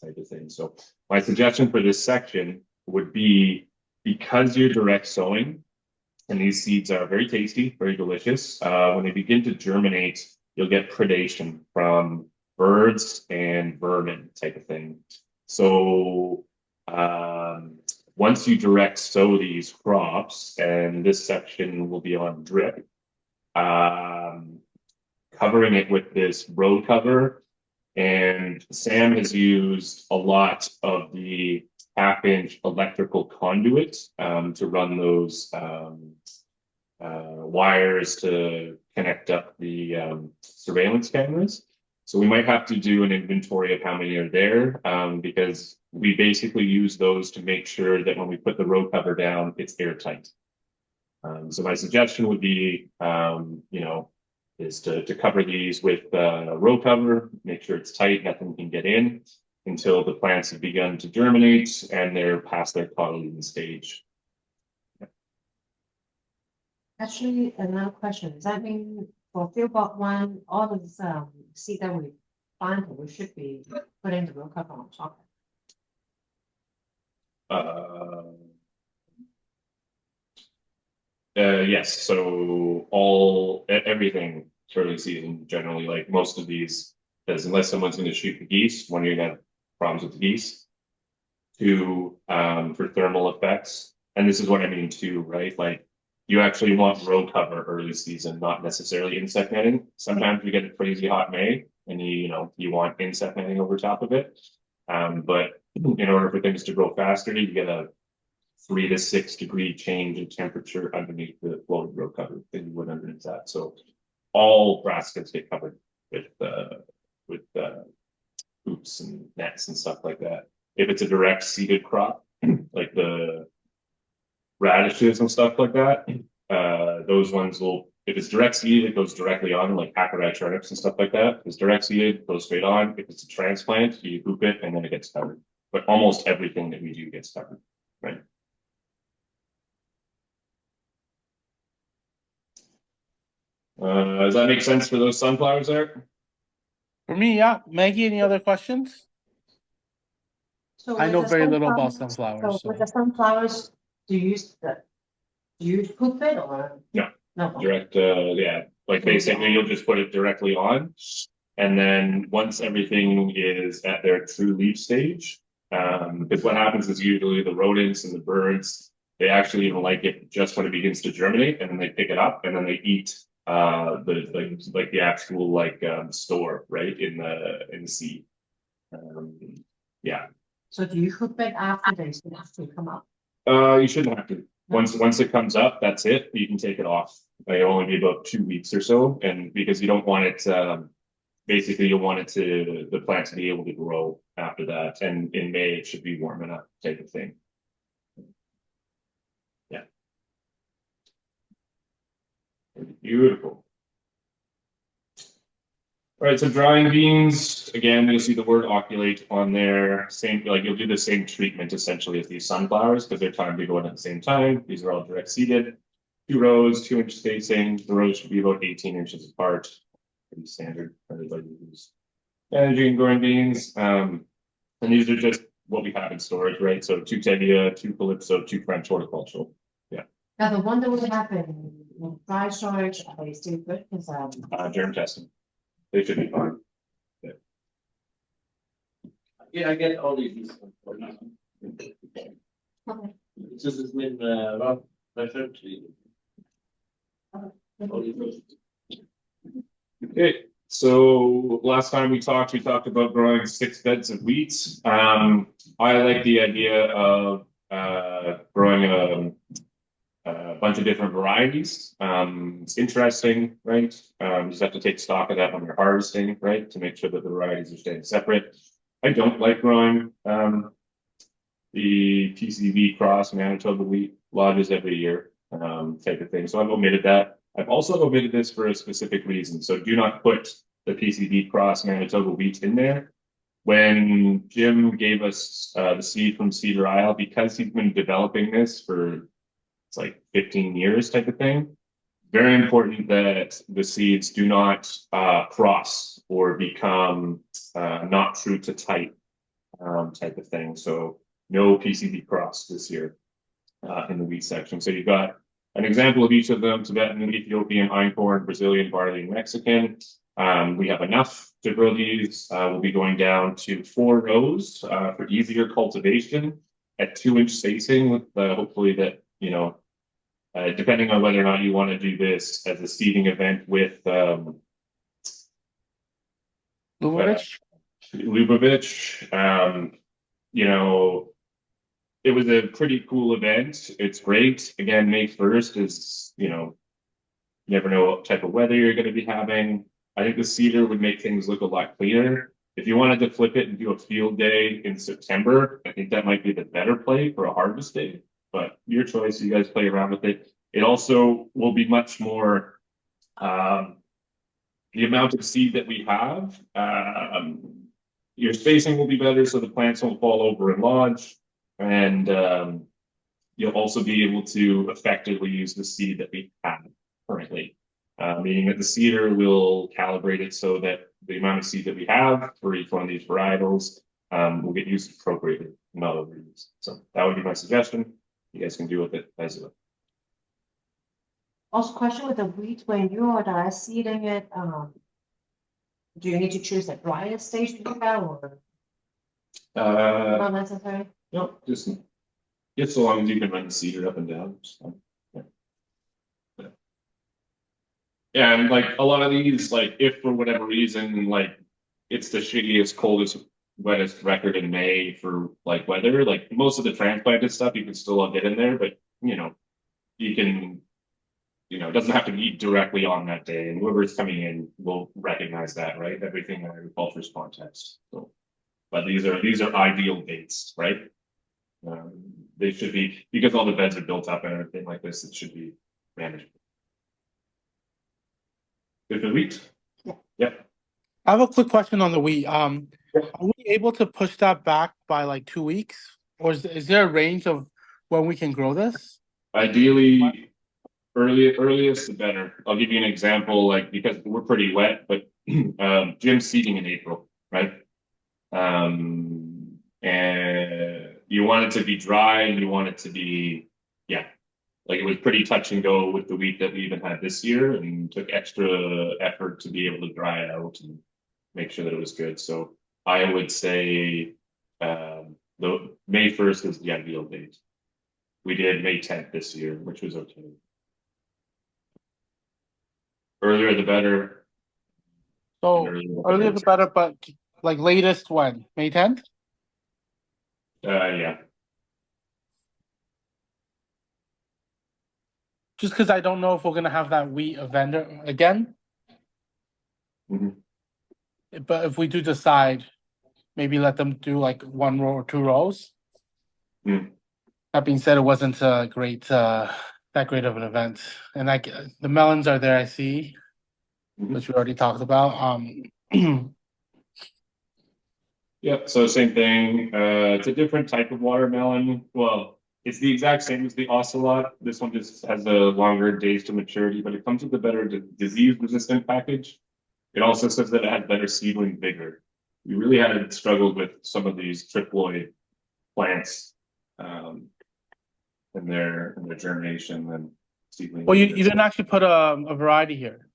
type of thing. So my suggestion for this section would be, because you're direct sowing, and these seeds are very tasty, very delicious. When they begin to germinate, you'll get predation from birds and vermin, type of thing. So once you direct sow these crops, and this section will be on drip, covering it with this row cover, and Sam has used a lot of the 1/2-inch electrical conduit to run those wires to connect up the surveillance cameras. So we might have to do an inventory of how many are there, because we basically use those to make sure that when we put the row cover down, it's airtight. So my suggestion would be, is to cover these with row cover, make sure it's tight, nothing can get in until the plants have begun to germinate and they're past their cotyledon stage. Actually, another question, does that mean for Fieldbot 1, all of this seed that we planted, we should be putting the row cover on top? Yes, so everything early season, generally, like most of these, because unless someone's going to shoot the geese, one, you're gonna have problems with the geese. Two, for thermal effects, and this is what I mean too, right? Like you actually want row cover early season, not necessarily insect netting. Sometimes we get a crazy hot May, and you want insect netting over top of it. But in order for things to grow faster, you get a 3 to 6 degree change in temperature underneath the floating row cover than you would underneath that. So all brassicas get covered with hoops and nets and stuff like that. If it's a direct seeded crop, like the radishes and stuff like that, those ones will, if it's direct seeded, it goes directly on, like Hackaway turnips and stuff like that. If it's direct seeded, it goes straight on. If it's a transplant, you hoop it and then it gets covered. But almost everything that we do gets covered, right? Does that make sense for those sunflowers there? For me, yeah. Maggie, any other questions? So I with know the very little about sunflowers- sunflowers. So with the sunflowers, do you hoop it or? No. No. Direct, yeah, like basically you'll just put it directly on. And then once everything is at their true leaf stage, because what happens is usually the rodents and the birds, they actually even like it just when it begins to germinate, and then they pick it up and then they eat the actual store right in the seed. Yeah. So do you hoop it after they start to come up? You shouldn't have to. Once it comes up, that's it. You can take it off. It'll only be about 2 weeks or so, and because you don't want it, basically you want the plant to be able to grow after that. And in May it should be warm enough, type of thing. Yeah. Beautiful. All right, so drying beans, again, you'll see the word oculate on there. Same, like you'll do the same treatment essentially as these sunflowers because they're timed to go in at the same time. These are all direct seeded. 2 rows, 2-inch spacing. The rows should be about 18 inches apart. Pretty standard for everybody who's managing growing beans. And these are just what we have in storage, right? So 2 Tevia, 2 Calypso, 2 French horticultural. Yeah. Now the one that we have in dry storage, are they still good? Because Germ testing. They should be fine. Yeah, I get all these. okay. This has been rough pressure to Okay, so last time we talked about growing 6 beds of wheat. I like the idea of growing a bunch of different varieties. It's interesting, right? You just have to take stock of that when you're harvesting, right? To make sure that the varieties are staying separate. I don't like growing the PCV cross Manitoba wheat lodges every year, type of thing. So I've omitted that. I've also omitted this for a specific reason. So do not put the PCV cross Manitoba wheat in there. When Jim gave us the seed from Cedar Isle, because he's been developing this for it's like 15 years type of thing. Very important that the seeds do not cross or become not true to type type of thing. So no PCB cross this year in the wheat section. So you've got an example of each of them: Tibetan, Ethiopian, einkorn, Brazilian, barley, and Mexican. We have enough to grow these. We'll be going down to 4 rows for easier cultivation at 2-inch spacing with hopefully that, depending on whether or not you want to do this as a seeding event with Lubavitch? Lubavitch, it was a pretty cool event. It's great. Again, May 1st is, you never know what type of weather you're going to be having. I think the cedar would make things look a lot cleaner. If you wanted to flip it and do a field day in September, I think that might be the better play for a harvest day. But your choice, you guys play around with it. It also will be much more the amount of seed that we have. Your spacing will be better, so the plants won't fall over and lodge, and you'll also be able to effectively use the seed that we have currently, meaning that the seeder will calibrate it so that the amount of seed that we have for each one of these varietals will get used appropriately, not overused. So that would be my suggestion. You guys can do with it as well. Also, question with the wheat, when you are seeding it, do you need to choose the driest stage to do that or not necessary? No, just so long as you can run the seeder up and down. So, yeah, and like a lot of these, like if for whatever reason, like it's the shittiest, coldest, wettest record in May for like weather, like most of the transplanted stuff you can still get in there, but you can, it doesn't have to be directly on that day, and whoever's coming in will recognize that, right? Everything in agriculture's context. So, but these are ideal dates, right? They should be, because all the beds are built up and everything like this, it should be manageable. Good for wheat? Yeah. Yep. I have a quick question on the wheat. Are we able to push that back by like 2 weeks? Or is there a range of when we can grow this? Ideally, earliest the better. I'll give you an example, like because we're pretty wet, but Jim's seeding in April, right? And you want it to be dry, and you want it to be, like it was pretty touch and go with the wheat that we even had this year, and took extra effort to be able to dry it out and make sure that it was good. So I would say the May 1st is the ideal date. We did May 10th this year, which was okay. Earlier the better. So earlier the better, but like latest when? May 10th? Yeah. Just because I don't know if we're gonna have that wheat event again. Mhm. But if we do decide, maybe let them do like 1 row or 2 rows. That being said, it wasn't a great that great of an event. And like the melons are there, I see, which we already talked about. Yep. So same thing. It's a different type of watermelon. Well, it's the exact same as the ocelot. This one just has a longer days to maturity, but it comes with a better disease-resistant package. It also says that it has better seedling vigor. We really had struggled with some of these triploid plants in their germination and seedling. Well, you didn't actually put a variety here.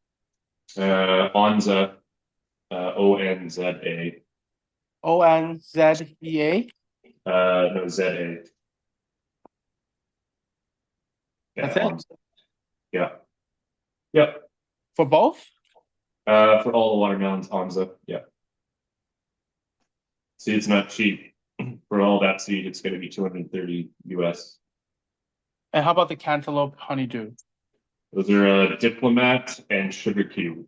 Onza, ONZA. ONZEA. No, ZA. That's it? Yeah. Yep. for both? For all the watermelons, Hamza. Yeah. See, it's not cheap. For all that seed, it's going to be 230 US. And how about the cantaloupe honeydew? Those are Diplomat and Sugar Cube.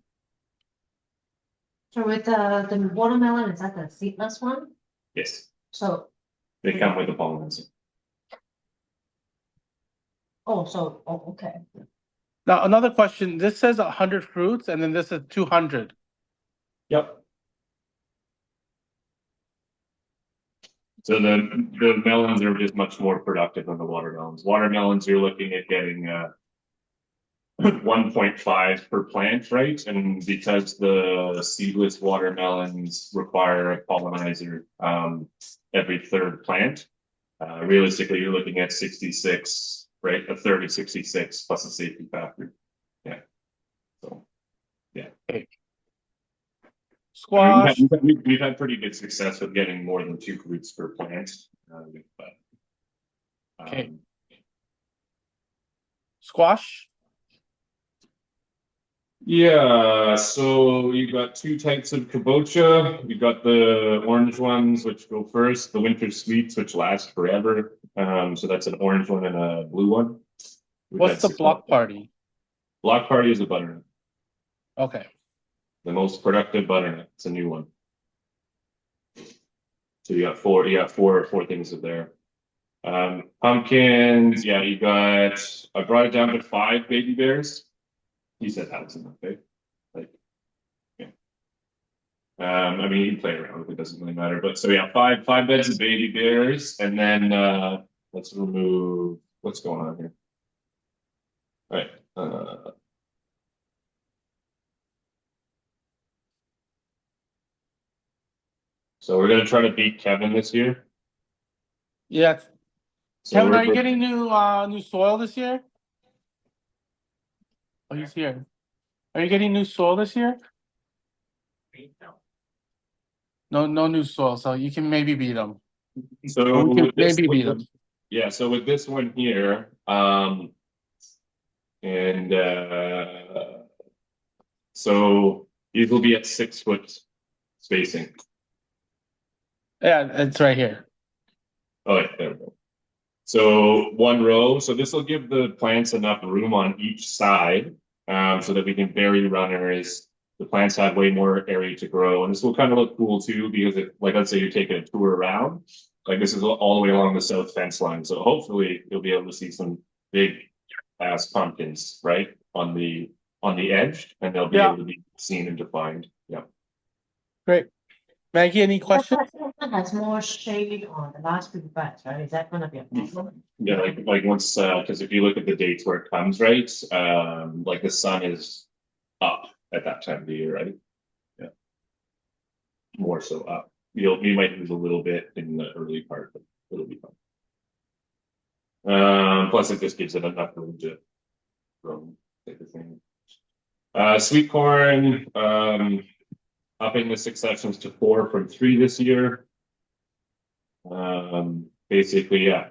So with the watermelon, is that the seedless one? Yes, So, they come with the pollens. oh, okay. Now, another question, this says 100 fruits and then this is 200. Yep. So the melons are just much more productive than the watermelons. Watermelons, you're looking at getting 1.5 per plant, right? And because the seedless watermelons require a pollinizer every third plant, realistically, you're looking at 66, right? A third of 66 plus a safety factor. Yeah. So, yeah. Squash, We've had pretty good success with getting more than 2 fruits per plant. But, Okay. squash, Yeah, so you've got 2 types of kabocha. You've got the orange ones, which go first, the winter sweets, which last forever. So that's an orange one and a blue one. We've what's had the success. block party? Block party is a butternut, Okay, the most productive butternut. It's a new one. So you got four things in there. Pumpkins, yeah, you got, I brought it down to 5 baby bears. He said that was enough, right? Like, yeah. I mean, you can play around with it, doesn't really matter. But so yeah, five beds of baby bears, and then let's remove what's going on here. All right. So we're gonna try to beat Kevin this year. yeah. So Kevin, are you we're- getting new soil this year? Oh, he's here. Are you getting new soil this year? No new soil, so you can maybe beat them. So We can with this, maybe beat them. yeah. So with this one here, and so these will be at 6 foot spacing. Yeah, it's right here. Oh, yeah, there we go. So 1 row. So this will give the plants enough room on each side, so that we can bury runners. The plants have way more area to grow, and this will kind of look cool too, because if, like, let's say you're taking a tour around, like this is all the way along the south fence line. So hopefully you'll be able to see some big ass pumpkins, right, on the edge, and they'll be Yeah. able to be seen and defined. Yeah. Great. Maggie, any questions? That has more shade on the last few beds, right? Is that gonna be a problem? Yeah, like once, because if you look at the dates where it comes, right, like the sun is up at that time of the year, right? Yeah, more so up. You might lose a little bit in the early part, but it'll be fine. Plus it just gives it enough room to grow, type of thing. Sweet corn, upping the successions to 4 from 3 this year. Basically, yeah,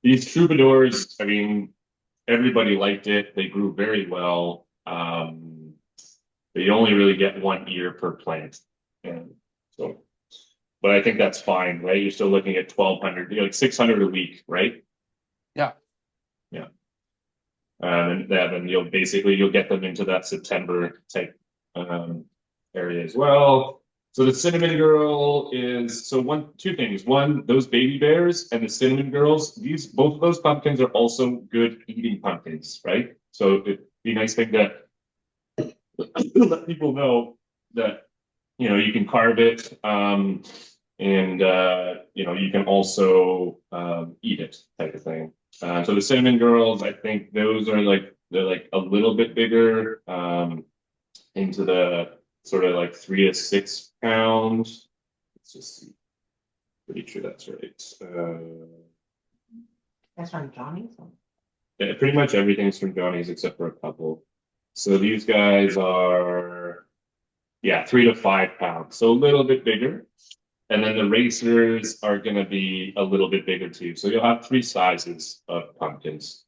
these troubadours, I mean, everybody liked it. They grew very well. But you only really get 1 ear per plant. And so, but I think that's fine, right? You're still looking at 1,200, like 600 a week, right? Yeah. Yeah. And then you'll get them into that September type area as well. So the cinnamon girl is, so 2 things. One, those baby bears and the cinnamon girls, both of those pumpkins are also good eating pumpkins, right? So it'd be a nice thing to let people know that, you can carve it, and you can also eat it, type of thing. So the cinnamon girls, I think those are they're like a little bit bigger, into the sort of like 3 to 6 pounds. Let's just see. Pretty sure that's right. That's from Johnny's. Yeah, pretty much everything's from Johnny's except for a couple. So these guys are, yeah, 3 to 5 pounds, so a little bit bigger. And then the racers are going to be a little bit bigger too. So you'll have 3 sizes of pumpkins.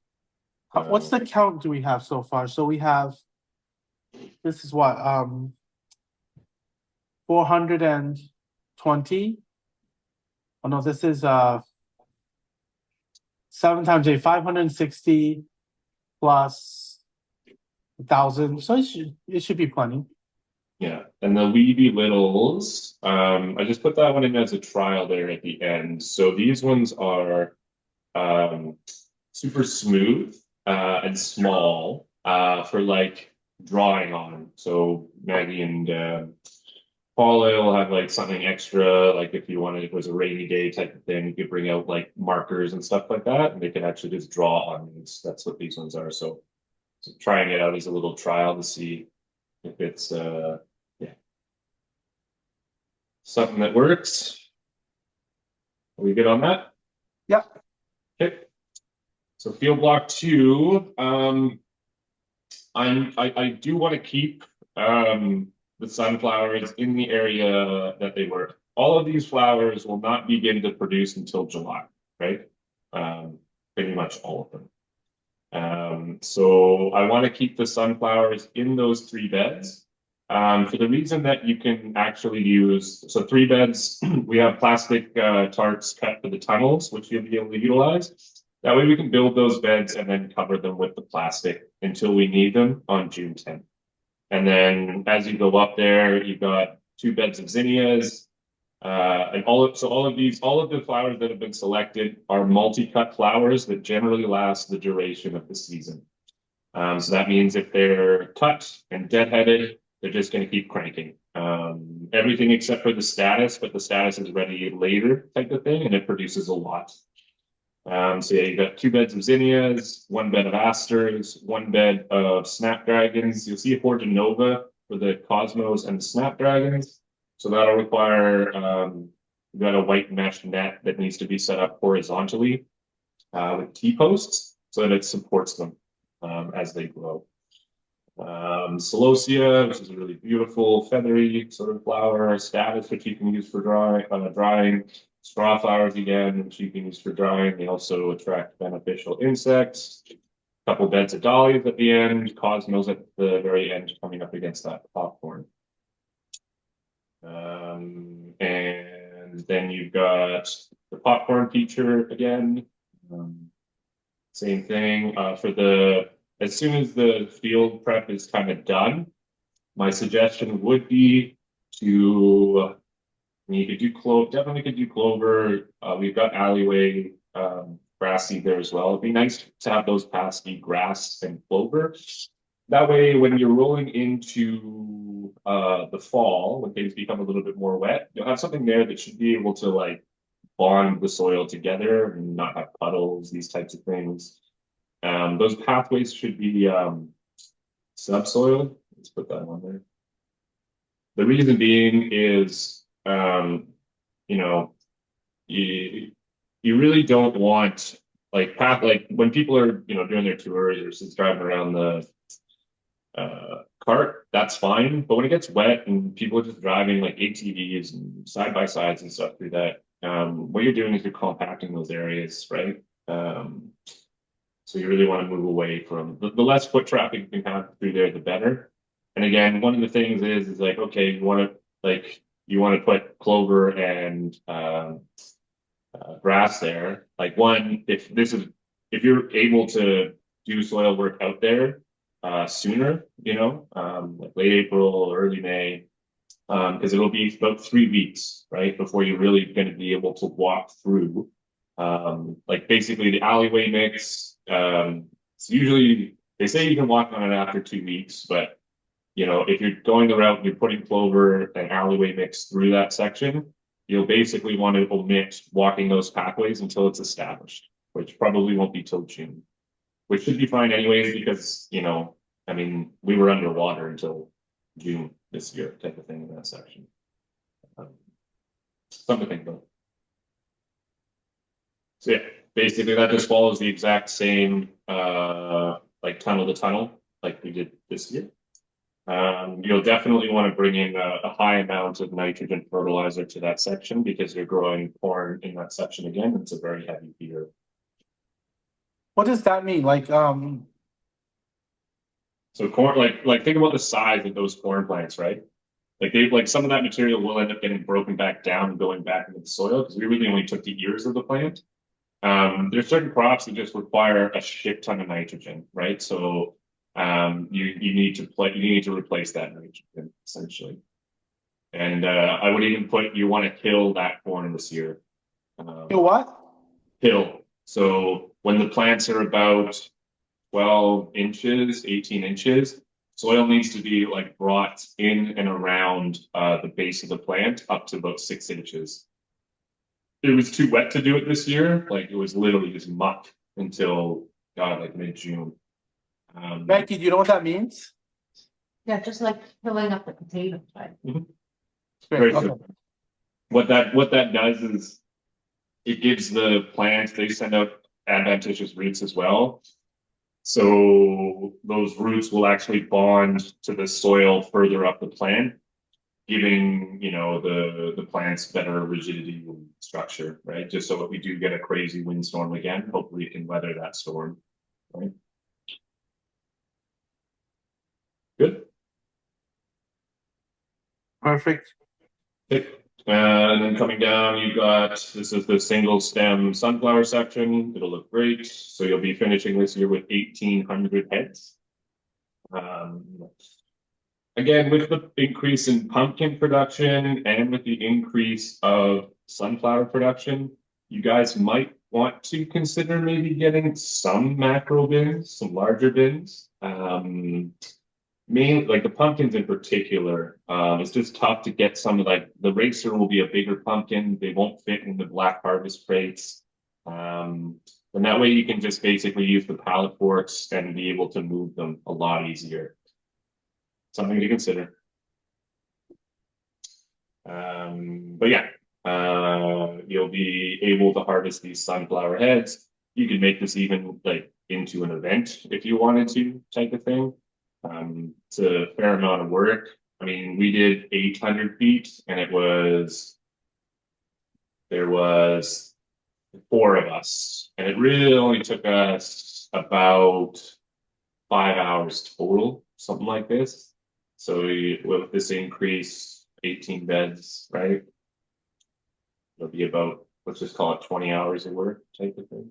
What's the count do we have so far? So we have, this is what, 420. Oh no, this is 7 times 8, 560 plus 1,000. So it should be plenty. Yeah, and the Weeby Littles, I just put that one in as a trial there at the end. So these ones are super smooth and small for like drawing on. So Maggie and Paula will have like something extra, like if you wanted, if it was a rainy day type of thing, you could bring out like markers and stuff like that, and they could actually just draw on these. That's what these ones are. So trying it out as a little trial to see if it's something that works. Are we good on that? Yeah. Okay. So field block 2, I do want to keep the sunflowers in the area that they were. All of these flowers will not begin to produce until July, right? Pretty much all of them. So I want to keep the sunflowers in those 3 beds. For the reason that you can actually use, so 3 beds, we have plastic tarps cut for the tunnels, which you'll be able to utilize. That way we can build those beds and then cover them with the plastic until we need them on June 10th. And then as you go up there, you've got 2 beds of zinnias, and all of the flowers that have been selected are multi-cut flowers that generally last the duration of the season. So that means if they're cut and deadheaded, they're just going to keep cranking. Everything except for the status, but the status is ready later type of thing, and it produces a lot. So yeah, you got 2 beds of zinnias, 1 bed of asters, 1 bed of snapdragons. You'll see a Fortinova for the cosmos and the snapdragons. So that'll require you've got a white mesh net that needs to be set up horizontally with T-posts so that it supports them as they grow. Celosia, which is a really beautiful feathery sort of flower, status, which you can use for drying. Straw flowers again, which you can use for drying. They also attract beneficial insects. A couple beds of dahlias at the end, cosmos at the very end, coming up against that popcorn. And then you've got the popcorn feature again. Same thing for as soon as the field prep is kind of done, my suggestion would be to, you could do definitely could do clover. We've got alleyway grass seed there as well. It'd be nice to have those paths be grass and clover. That way, when you're rolling into the fall, when things become a little bit more wet, you'll have something there that should be able to like bond the soil together and not have puddles, these types of things. Those pathways should be subsoil. Let's put that on there. The reason being is, you know, you really don't want like when people are, you know, doing their tours or just driving around the cart, that's fine. But when it gets wet and people are just driving like ATVs and side by sides and stuff through that, what you're doing is you're compacting those areas, right? So you really want to move away from the less foot traffic you can have through there, the better. And again, one of the things is like, okay, you want to put clover and grass there. Like if you're able to do soil work out there sooner, you know, like late April or early May, because it'll be about 3 weeks, right, before you're really going to be able to walk through. Like basically the alleyway mix. It's usually they say you can walk on it after 2 weeks, but you know, if you're going the route and you're putting clover and alleyway mix through that section, you'll basically want to omit walking those pathways until it's established, which probably won't be till June, which should be fine anyways, because, you know, I mean, we were underwater until June this year type of thing in that section. Something to think about. So yeah, basically that just follows the exact same like tunnel to tunnel like we did this year. You'll definitely want to bring in a high amount of nitrogen fertilizer to that section because you're growing corn in that section again. It's a very heavy feeder. What does that mean? Like, So corn, like think about the size of those corn plants, right? Like some of that material will end up getting broken back down and going back into the soil because we really only took the ears of the plant. There's certain crops that just require a shit ton of nitrogen, right? So you need to replace that nitrogen essentially. And I would even put you want to hill that corn this year. you know what? Hill. So when the plants are about 12 inches, 18 inches, soil needs to be like brought in and around the base of the plant up to about 6 inches. It was too wet to do it this year. Like it was literally just muck until God, like mid-June. Becky, do you know what that means? Yeah, just like filling up the potatoes, right? Very Okay. simple. What that does is it gives the plants, they send out adventitious roots as well. So those roots will actually bond to the soil further up the plant, giving the plants better rigidity and structure, right? Just so if we do get a crazy windstorm again, hopefully we can weather that storm, right? Good. Perfect. Okay. And then coming down, you've got, this is the single stem sunflower section. It'll look great. So you'll be finishing this year with 1,800 heads. Again, with the increase in pumpkin production and with the increase of sunflower production, you guys might want to consider maybe getting some macro bins, some larger bins. Mainly like the pumpkins in particular, it's just tough to get some like the racer will be a bigger pumpkin. They won't fit in the black harvest crates. And that way you can just basically use the pallet forks and be able to move them a lot easier. Something to consider. But yeah, you'll be able to harvest these sunflower heads. You can make this even like into an event if you wanted to, type of thing. It's a fair amount of work. I mean, we did 800 feet and there was 4 of us and it really only took us about 5 hours total, something like this. So with this increase, 18 beds, right? It'll be about, let's just call it 20 hours of work type of thing.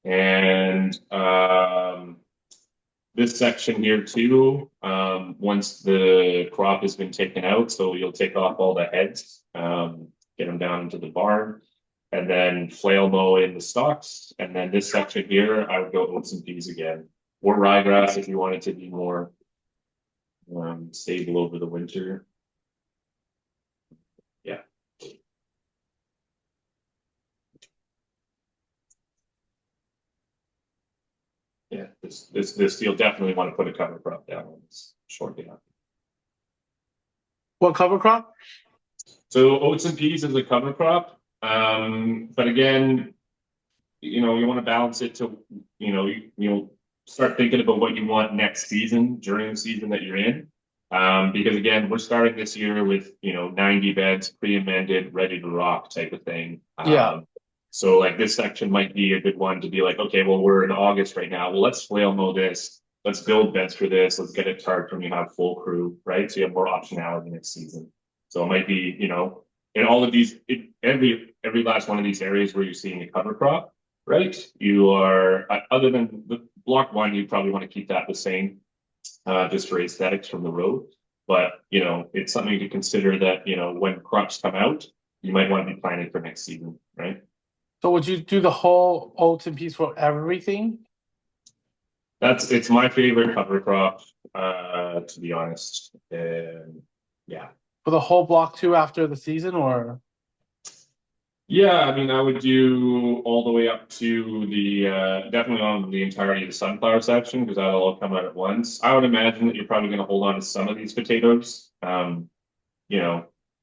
And, this section here too, once the crop has been taken out, so you'll take off all the heads, get them down into the barn, and then flail mow in the stalks. And then this section here, I would go oats and peas again, or ryegrass if you want it to be more stable over the winter. Yeah. Yeah, this you'll definitely want to put a cover crop down on this shortly after. What cover crop? So oats and peas is a cover crop. But again, you want to balance it to, you'll start thinking about what you want next season during the season that you're in. Because again, we're starting this year with, 90 beds, pre-amended, ready to rock type of thing. Yeah. So like this section might be a good one to be like, okay, well, we're in August right now. Well, let's flail mow this. Let's build beds for this. Let's get it tarped when you have full crew, right? So you have more optionality next season. So it might be, in all of these, every last one of these areas where you're seeing a cover crop, right? You are, other than the block 1, you probably want to keep that the same, just for aesthetics from the road. But, it's something to consider that, when crops come out, you might want to be planning for next season, right? So would you do the whole oats and peas for everything? It's my favorite cover crop, to be honest. Yeah. For the whole block too after the season, or? Yeah, I mean, I would do all the way up to the definitely on the entirety of the sunflower section because that'll all come out at once. I would imagine that you're probably going to hold on to some of these potatoes. A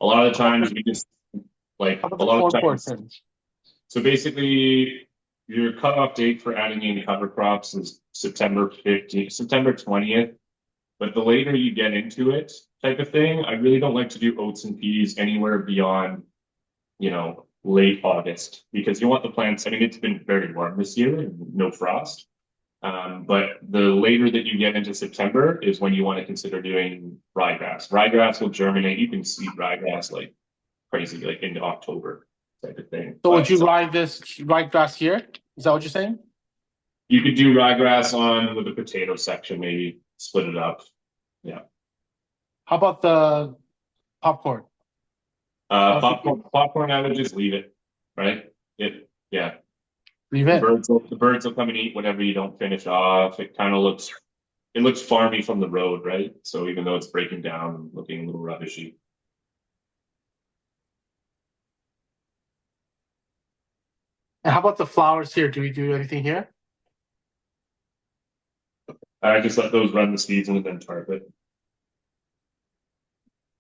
lot of the times we just like How about a lot of the times. portion? So basically, your cutoff date for adding in cover crops is September 20th. But the later you get into it, type of thing, I really don't like to do oats and peas anywhere beyond, late August, because you want the plants, I mean, it's been very warm this year and no frost. But the later that you get into September is when you want to consider doing ryegrass. Ryegrass will germinate. You can see ryegrass like crazy, like into October type of thing. So would But you ride grass here? Is that what you're saying? you could do ryegrass on with the potato section, maybe split it up. How about the popcorn? Popcorn, I would just leave it, right? Yeah. Leave The it. birds will come and eat whatever you don't finish off. It looks farmy from the road, right? So even though it's breaking down and looking a little rubbishy. And how about the flowers here? Do we do anything here? I just let those run the season and then tarp it.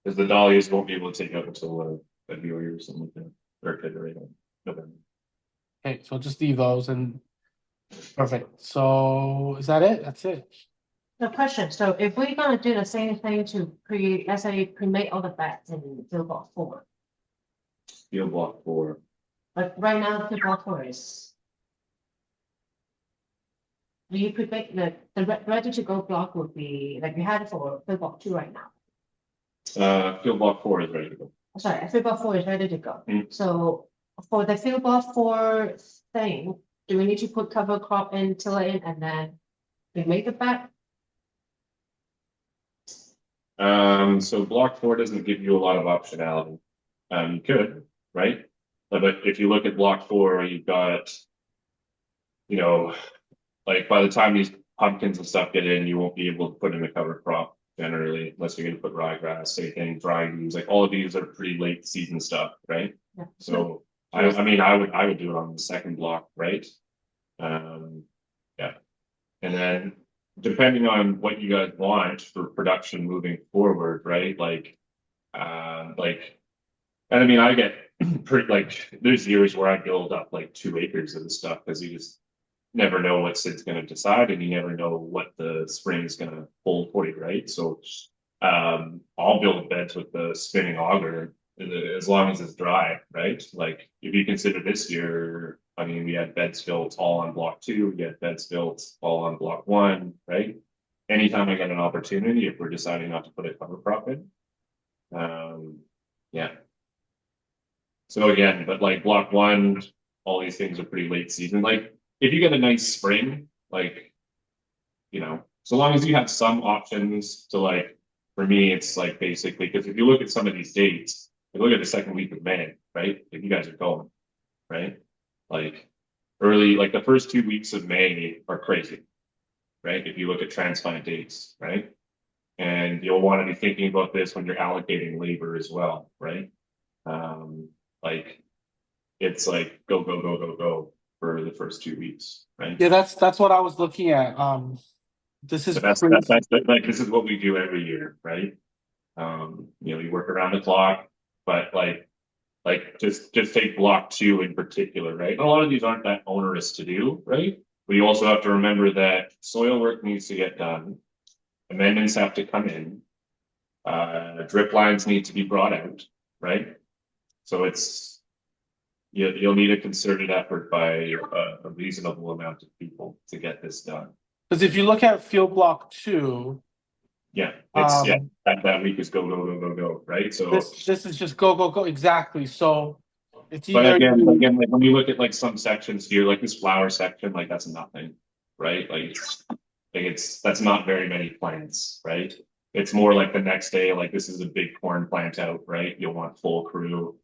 Because the dahlias won't be able to take up until February or something like that. Or February, November. Okay, so just leave those and perfect. So is that it? That's it. The question, so if we're gonna do the same thing to let's say cremate all the beds in field block 4, Field block 4. but right now field block 4 is. Do you predict that the ready to go block would be like we had it for field block 2 right now? Field block 4 is ready to go. Sorry, field block 4 is ready to go. Mm. So for the field block 4 thing, do we need to put cover crop in, till it in, and then we make it back? So block 4 doesn't give you a lot of optionality. You could, right? But if you look at block 4, you've got, like by the time these pumpkins and stuff get in, you won't be able to put in a cover crop generally, unless you're going to put ryegrass, same dry leaves. Like all of these are pretty late season stuff, right? Yeah. So I mean, I would do it on the second block, right? Yeah, and then depending on what you guys want for production moving forward, right? And I mean, I get pretty like there's years where I build up like 2 acres of this stuff because you just never know what Sid's going to decide, and you never know what the spring is going to hold for you, right? So, I'll build beds with the spinning auger as long as it's dry, right? Like if you consider this year, I mean, we had beds built all on block 2, we had beds built all on block 1, right? Anytime I get an opportunity, if we're deciding not to put a cover crop in, yeah. So again, but like block 1, all these things are pretty late season. Like if you get a nice spring, like, so long as you have some options to like, for me, it's like basically, because if you look at some of these dates, look at the second week of May, right? If you guys are going, right? Like early, like the first 2 weeks of May are crazy, right? If you look at transplant dates, right? And you'll want to be thinking about this when you're allocating labor as well, right? Like it's like go for the first 2 weeks, right? Yeah, that's what I was looking at. This is But that's like this is what we do every year, right? You work around the clock, but like just take block 2 in particular, right? And a lot of these aren't that onerous to do, right? But you also have to remember that soil work needs to get done, amendments have to come in, drip lines need to be brought out, right? So you'll need a concerted effort by a reasonable amount of people to get this done. because if you look at field block 2, Yeah, that week is go, right? So this is just go exactly. So it's but either again, like when you look at like some sections here, like this flower section, like that's nothing, right? Like that's not very many plants, right? It's more like the next day, like this is a big corn plant out, right? You'll want full crew.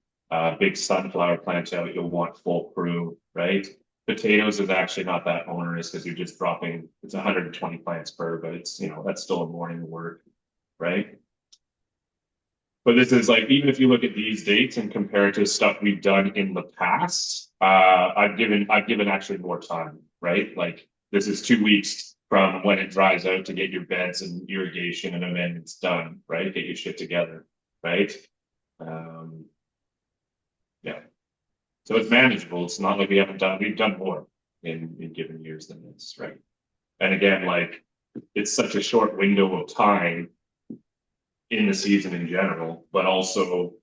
Big sunflower plant out, you'll want full crew, right? Potatoes is actually not that onerous because you're just dropping, it's 120 plants per, but it's, that's still a morning work, right? But this is like, even if you look at these dates and compare it to stuff we've done in the past, I've given actually more time, right? Like this is 2 weeks from when it dries out to get your beds and irrigation and amendments done, right? Get your shit together, right? Yeah. So it's manageable. It's not like we've done more in given years than this, right? And again, like it's such a short window of time in the season in general, but also,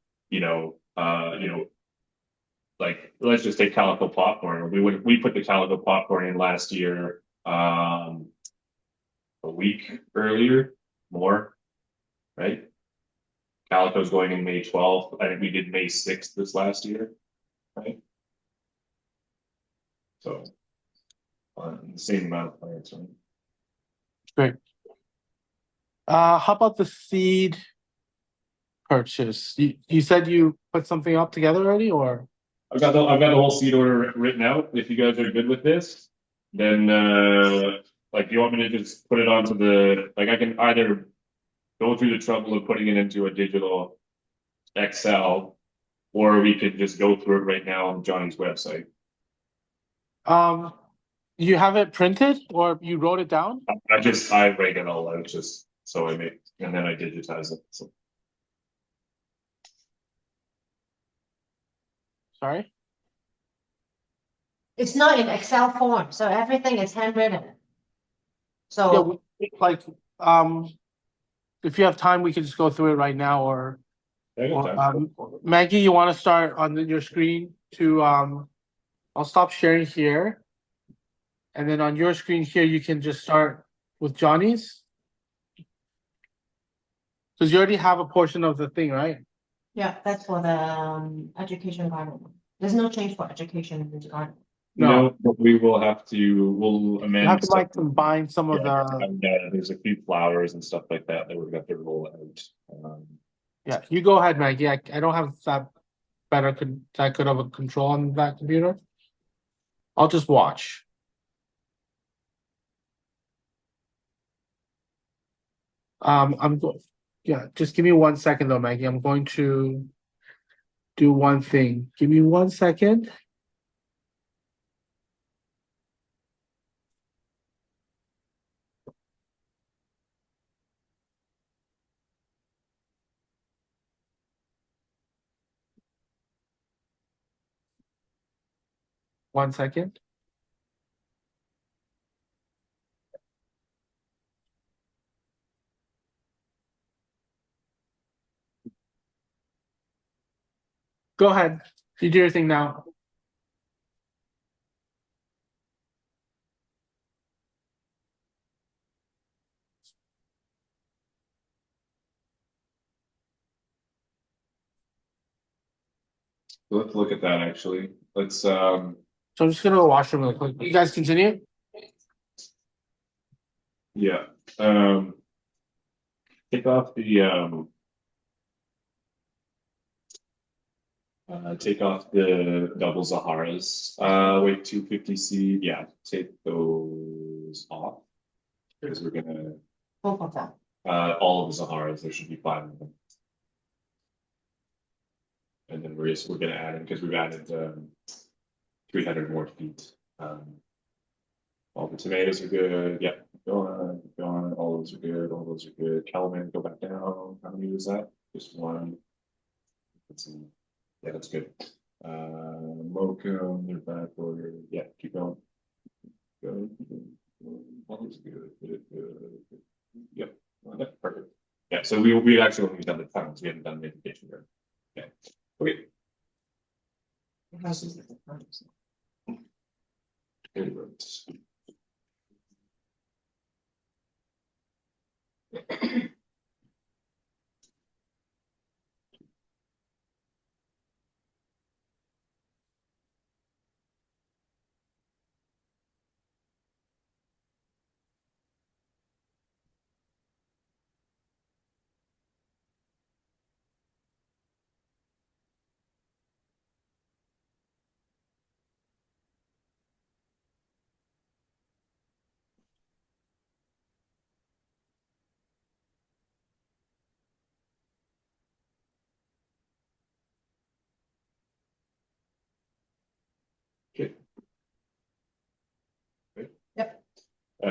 like, let's just take calico popcorn. We put the calico popcorn in last year, a week earlier, more, right? Calico's going in May 12th. I think we did May 6th this last year, right? So, the same amount of plants, right? Great. How about the seed purchase? You said you put something up together already, or? I've got the whole seed order written out. If you guys are good with this, then like, do you want me to just put it onto like, I can either go through the trouble of putting it into a digital Excel, or we could just go through it right now on Johnny's website. You have it printed or you wrote it down? I write it all out just so I make, and then I digitize it. So Sorry? It's not in Excel form, so everything is handwritten. Yeah, So, like, if you have time, we can just go through it right now, or I got time. Maggie, you want to start on your screen to, I'll stop sharing here. And then on your screen here, you can just start with Johnny's. Because you already have a portion of the thing, right? yeah, that's for the education garden. There's no change for education in this garden. No, but we'll You amend. have to some- like combine some of Yeah, the, and, there's a few flowers and stuff like that we've got to roll out. yeah, you go ahead, Maggie. I don't have that that good of a control on that computer. I'll just watch. Yeah, just give me 1 second though, Maggie. I'm going to do one thing. Give me 1 second. One second. Go ahead. You do your thing now. Let's look at that actually. Let's So I'm just gonna go washroom really quick. You guys continue. yeah. Take off the double Zaharas. Wait, 250C. Yeah, take those off. Because we're gonna Both of them. all of the Zaharas, there should be 5 of them. And then we're gonna add in, because we've added 300 more feet. All the tomatoes are good. Yeah, go on. All those are good. All those are good. Kelvin, go back down. How many was that? Just 1. Let's see. Yeah, that's good. Mocha, they're back order. Yeah, keep going. Go. All those are good. Yep. That's perfect. Yeah, so we actually only done the tons. We haven't done the education there. Yeah. Okay. Favorites. Okay. Yep.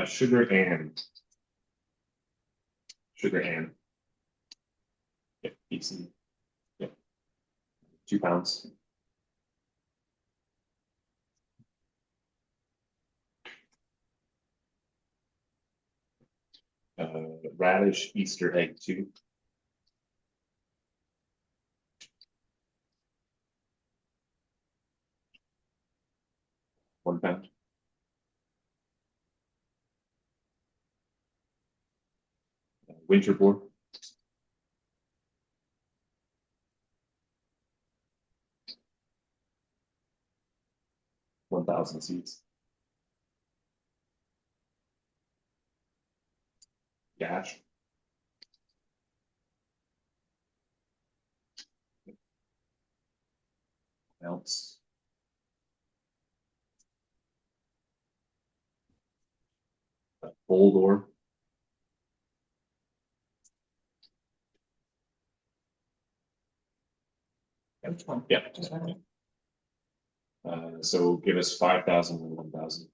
Sugar and. Yep, easy. Yep. 2 pounds. Radish Easter egg 2. winter board. $1,000 seats. Dash. Else. Full door. Which one? Yeah. So give us 5,000 and 1,000.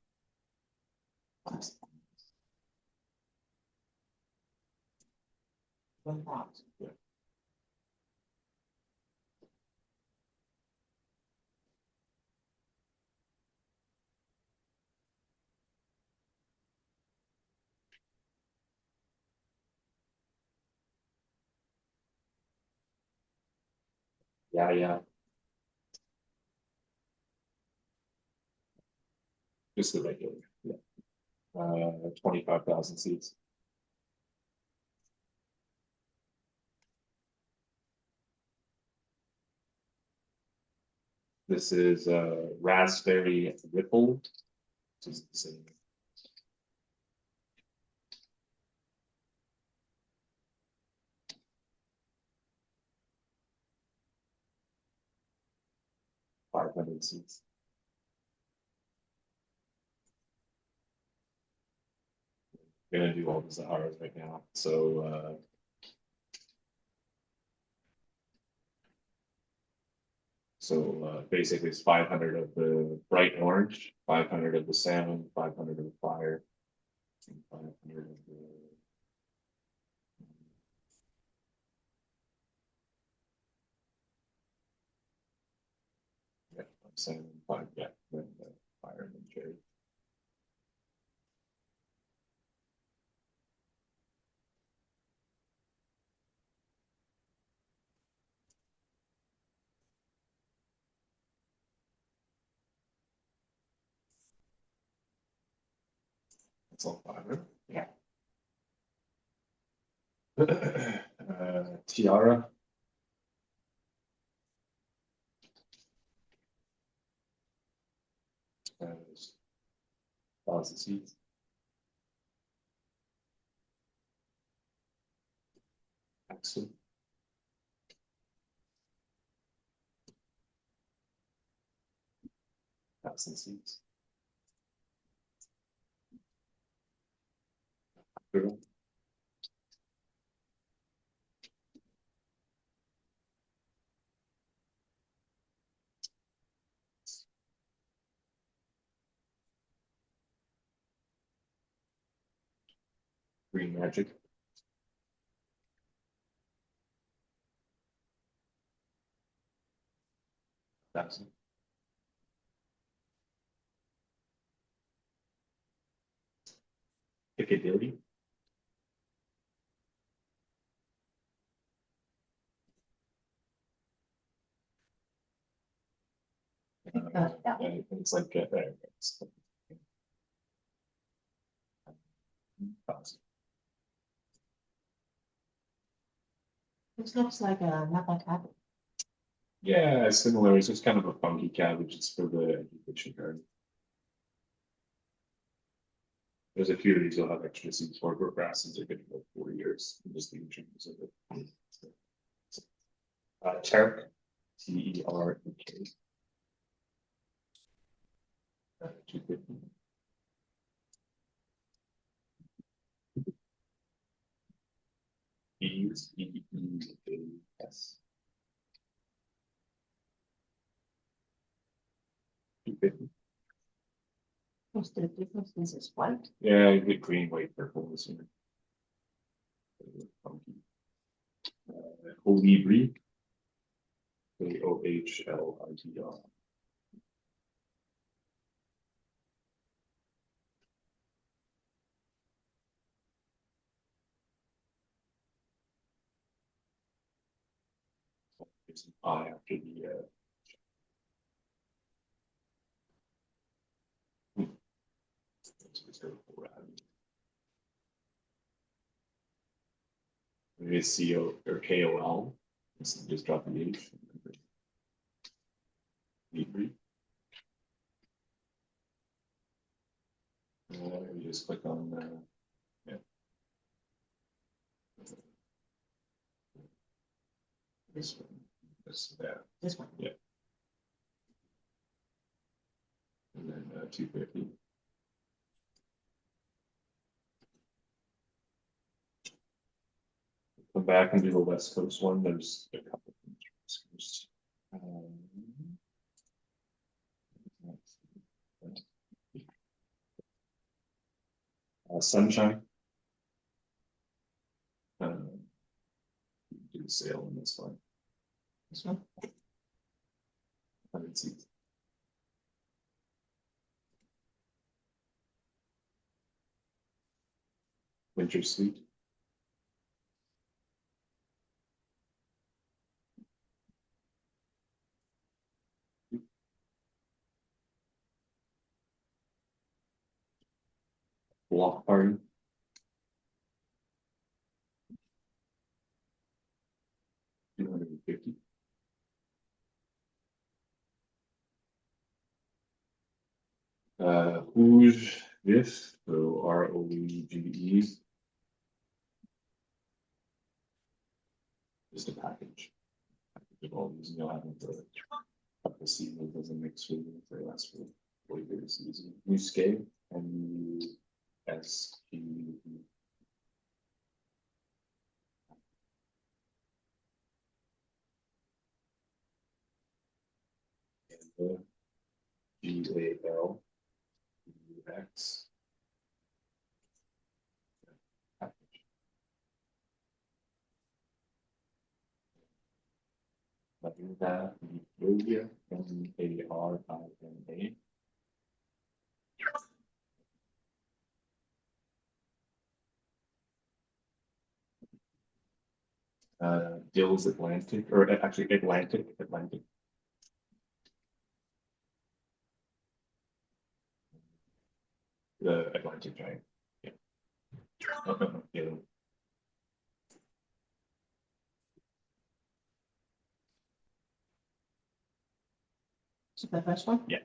Yeah. Yeah, yeah. Just the regular, yeah. 25,000 seats. This is raspberry ripple. This is the same. $500 seats. Gonna do all the Zaharas right now. So basically it's 500 of the bright orange, 500 of the salmon, 500 of the fire, and 500 of the yeah, salmon, five, yeah, then the fire and then cherry. That's all 500. Yeah. Tiara. Lots of seats. Excellent. Thousand seats. Good. Green magic. Thousand. Piccadilly. And it's like there. It's 1,000. This looks like a Napa cabbage. Yeah, similar. It's just kind of a funky cabbage. It's for the education garden. There's a few of these you'll have extra seeds for, but grasses are good for 4 years. Just the insurance of it. Terk, TERK. 250. EES. 250. What's the difference? This is white. Yeah, you get green, white, purple this year. Funky. Colibri. KOHLITR. It's an I after the it's very cool. is CO or KOL. Just drop the H. Debrief. You just click on, yeah. This one, that, This one. and then 250. Come back and do the West Coast one. There's a couple of things. West Coast. Sunshine. Do the sale and that's fine. This one. 100 seats. Winter Suite. Block party. $250. Rouge Vif, so ROUGE. Just a package. Package of all these, and you'll have them for a couple seasons as a mix with them for last for 40 season. New scale and new SQ. GAL UX. Matilda Yogia, MARINA. Dills Atlantic, or actually Atlantic. The Atlantic giant. Yeah. Yeah. So the first one. They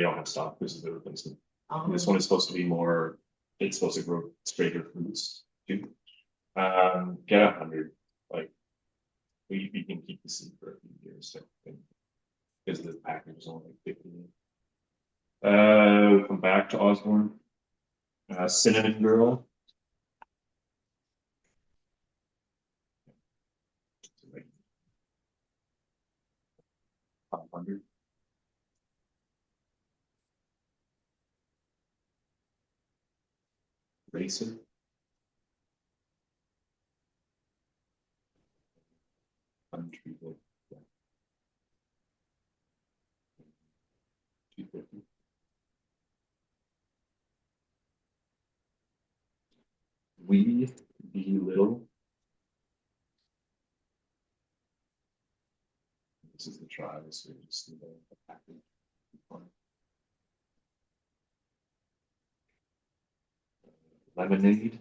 don't have stock. This is the replacement. This one is supposed to be more. It's supposed to grow straighter fruits too. Get 100. Like we can keep the seed for a few years. So because the package is only like 15. Come back to Osborne. Cinnamon Girl. 500. Racer. Untreated. Yeah. 250. We be little. This is the try, so you just need a package. Lemonade.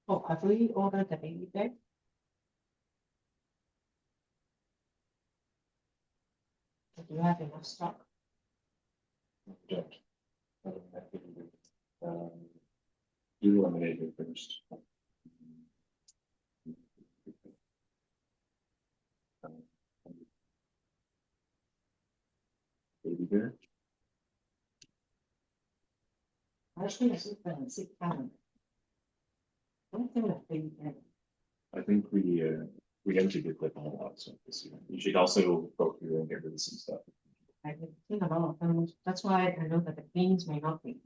Oh, have we ordered the baby bag? Do you have enough stock? Don't. Do lemonade first. Baby bear. Actually, I think the 6 pound. I don't think that baby bag. I think we emptied the clip all out so this year. You should also go through and get rid of some stuff. I think a lot of them, that's why I know that the beans may not be.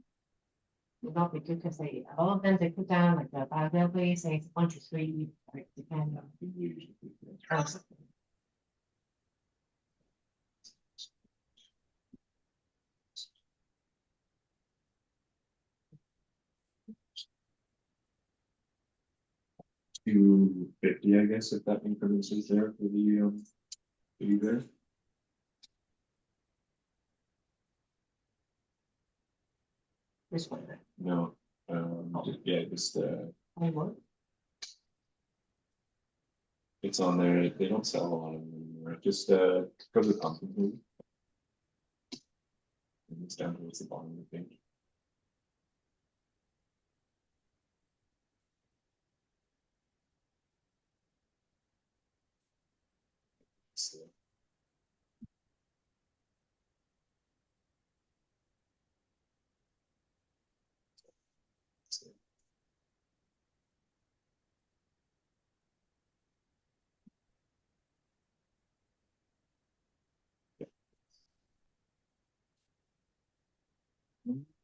Will not be good because a lot of them they put down like the biodegradable, say it's 1 to 3, like depending on. We usually do that. Price. $250, I guess, if that increment is there for the baby bear. This one, right? No, yeah, just, I want. it's on there, they don't sell a lot of them anymore, just, go to the pumpkin food. And it's down towards the bottom, I think. So, so, yeah.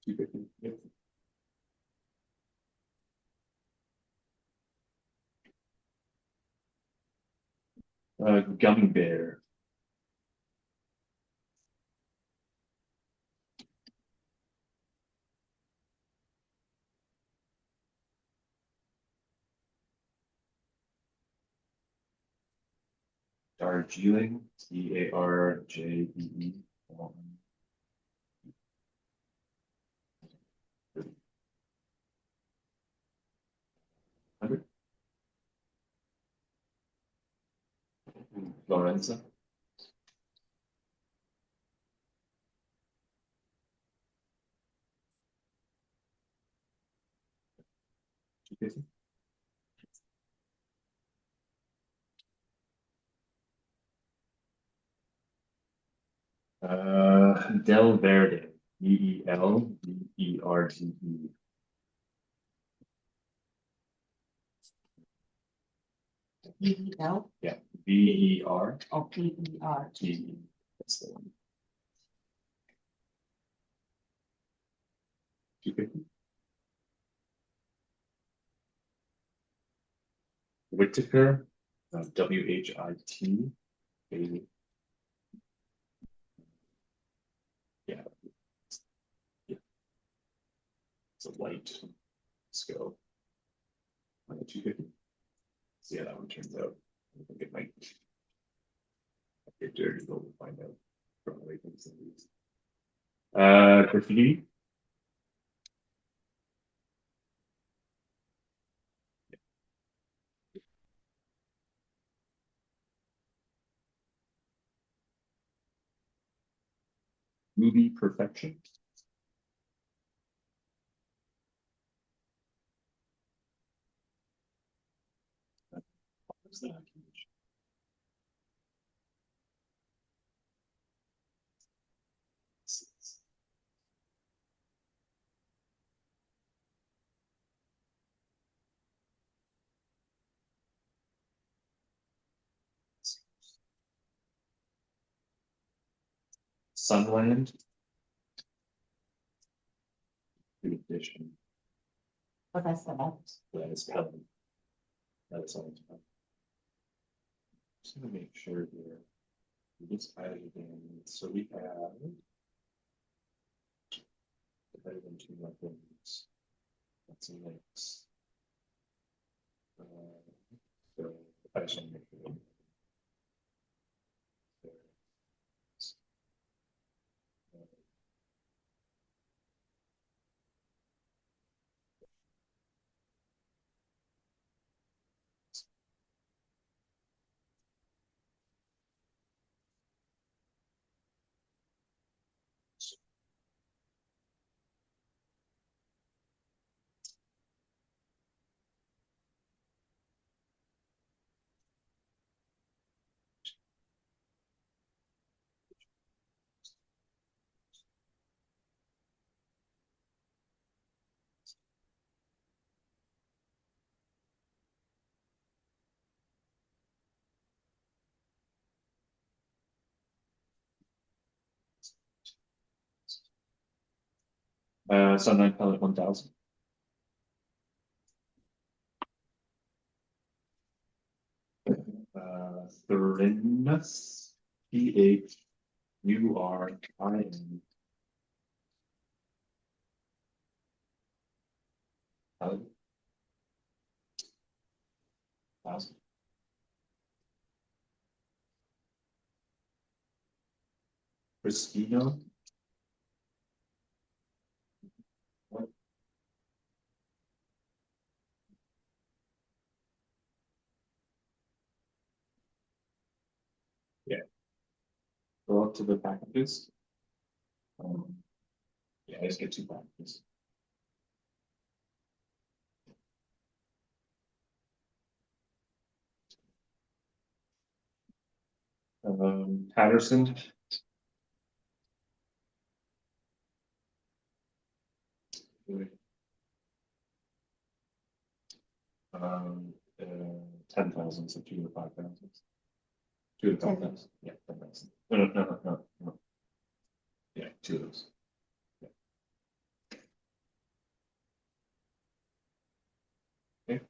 250, yep. Gummy bear. Darjeeling, Tarjee. 100. Lorenza. $250. Del Verde, Elverde. EEL Yeah, Verde. or PER? That's the one. 250. Whitaker, WHIT. Yeah. Yeah. It's a light scope. 250. See how that one turns out. I think it might get dirty, but we'll find out from the way things are used. Graffiti. Movie perfection. What's that? Sunland. Good addition. What that's about? That is Pelham. That is all. Just gonna make sure here. We just added again, so we have. Better than two weapons. That's a mix. So I just want to make sure. Sunlight pellet 1000. Therinus, Thurin. Pellet 1000. Crispino. What? up to the packages. Yeah, I just get 2 packages. Patterson. Um, 10,000, so 2 to 5,000. 2 to 5,000, yeah, 10,000. No. Yeah, 2 of those. Yeah. Okay.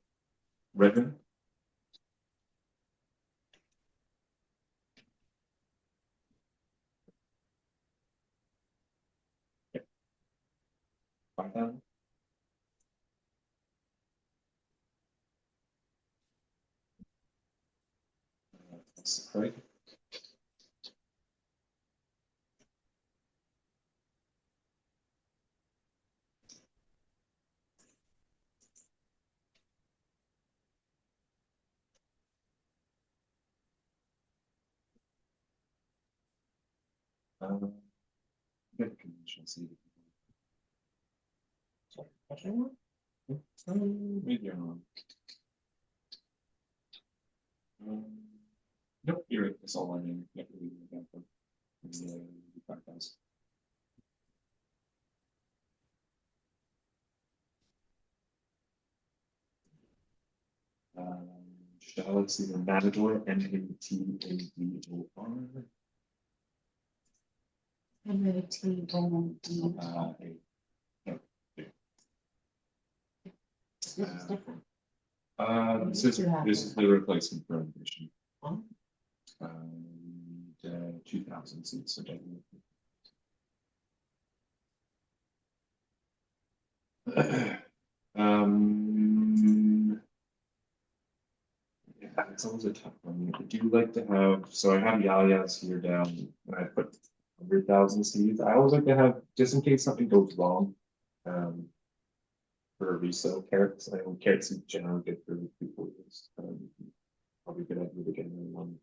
Redmond. Yeah. 5,000. That's right. Good condition, see. Sorry, question mark? Maybe I'm wrong. Nope, you're right, it's all on in. Yeah, we got them. 5,000. Charlotte's either Matador, Matador. MATOD. No. This is different. This is the replacement for ambition. Oh. 2,000 seats, so definitely. Yeah, it's always a tough one. I do like to have, so I have Yaya's here down, and I put 100,000 seeds. I always like to have, just in case something goes wrong. For a resale carrots, I know carrots is generally good for people. Probably good idea to get another one.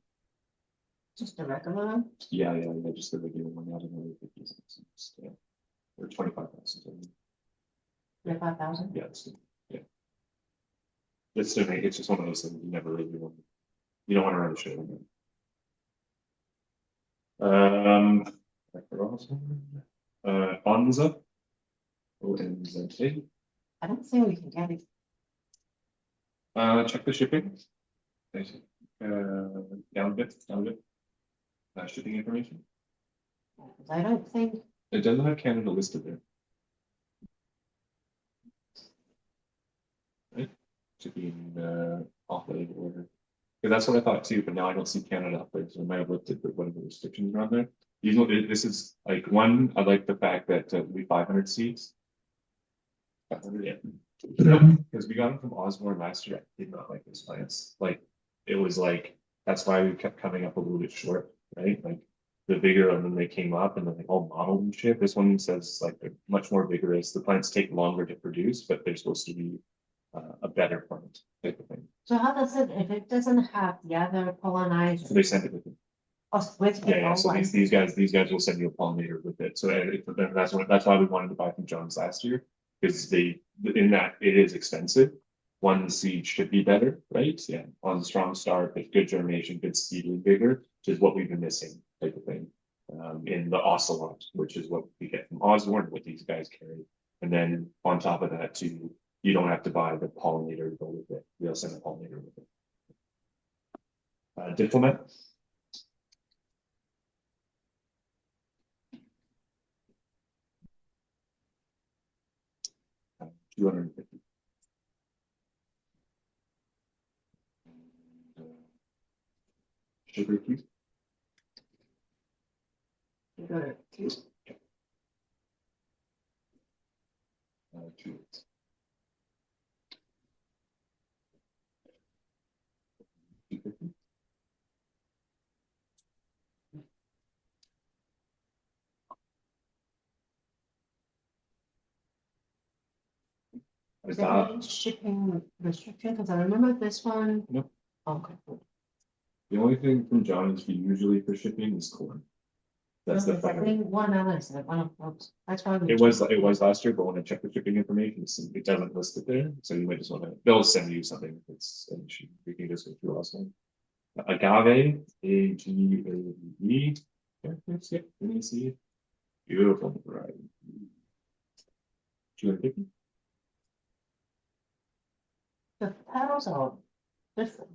Just a regular one? Yeah, just the regular one, not another 50,000. Yeah, or 25,000. 5,000? Yeah, it's good. Yeah. It's to make it's just one of those things you never really want. You don't want to run a show. Onza. ONZA. I don't think we can get it. Check the shipping. Down a bit. Shipping information. I don't think, It doesn't have Canada listed there. Right? Should be in off label order. Because that's what I thought too, but now I don't see Canada up there, so I might have looked at whatever restrictions are on there. This is like one, I like the fact that we 500 seats. 500, yeah. Because we got them from Osborne last year. I did not like those plants. Like, it was like, that's why we kept coming up a little bit short, right? Like, the bigger, and then they came up and then they all modeled and shit. This one says like they're much more vigorous. The plants take longer to produce, but they're supposed to be a better plant type of thing. so how does it, if it doesn't have the other So pollinizer? they send it with it. Oh, with the Yeah, so one? these guys will send you a pollinator with it. So that's why we wanted to buy from John's last year. Because in that it is expensive. One seed should be better, right? Yeah, on the strong start, but good germination, good seedling vigor, which is what we've been missing, type of thing. In the ocelot, which is what we get from Osborne, what these guys carry. And then on top of that too, you don't have to buy the pollinator to go with it. We'll send a pollinator with it. Diplomat. 250. Sugar cube. Good. 2. Is there any shipping restriction? Because I remember this one. Nope. Okay. The only thing from John is usually for shipping is corn. That's the I final. think one hour is like one of those. That's why. we It was last year, but when I checked the shipping information, it doesn't list it there, so you might just wanna, they'll send you something, it's, and we can just go through last one. Agave, AGAVE. Yeah, that's it, let me see. Beautiful variety. 250? The petals are different.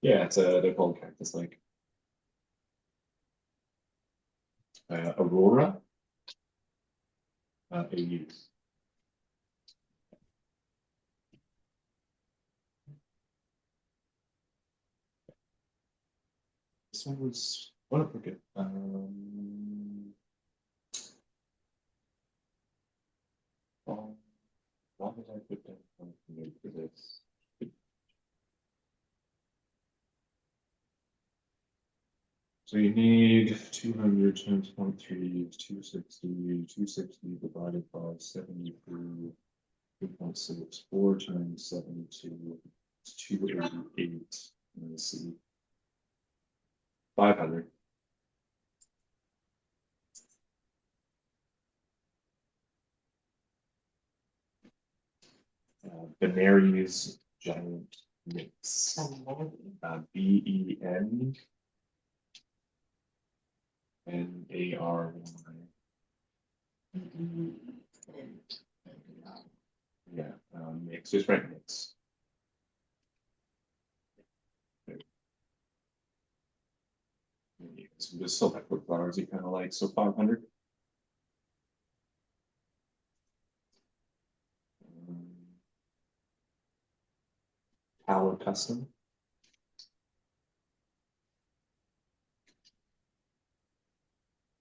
Yeah, they're called cactus like. Aurora. AU. This one was, what I forget, oh, why did I put that one for this? So you need 200 times 0.3 is 260, 260 divided by 73, 2.6, 4 times 72, it's 288. Let's see. 500. Benary's giant mix. BEN NARY. Yeah, mix, just write mix. So just select what flowers you kind of like, so 500. Tower custom.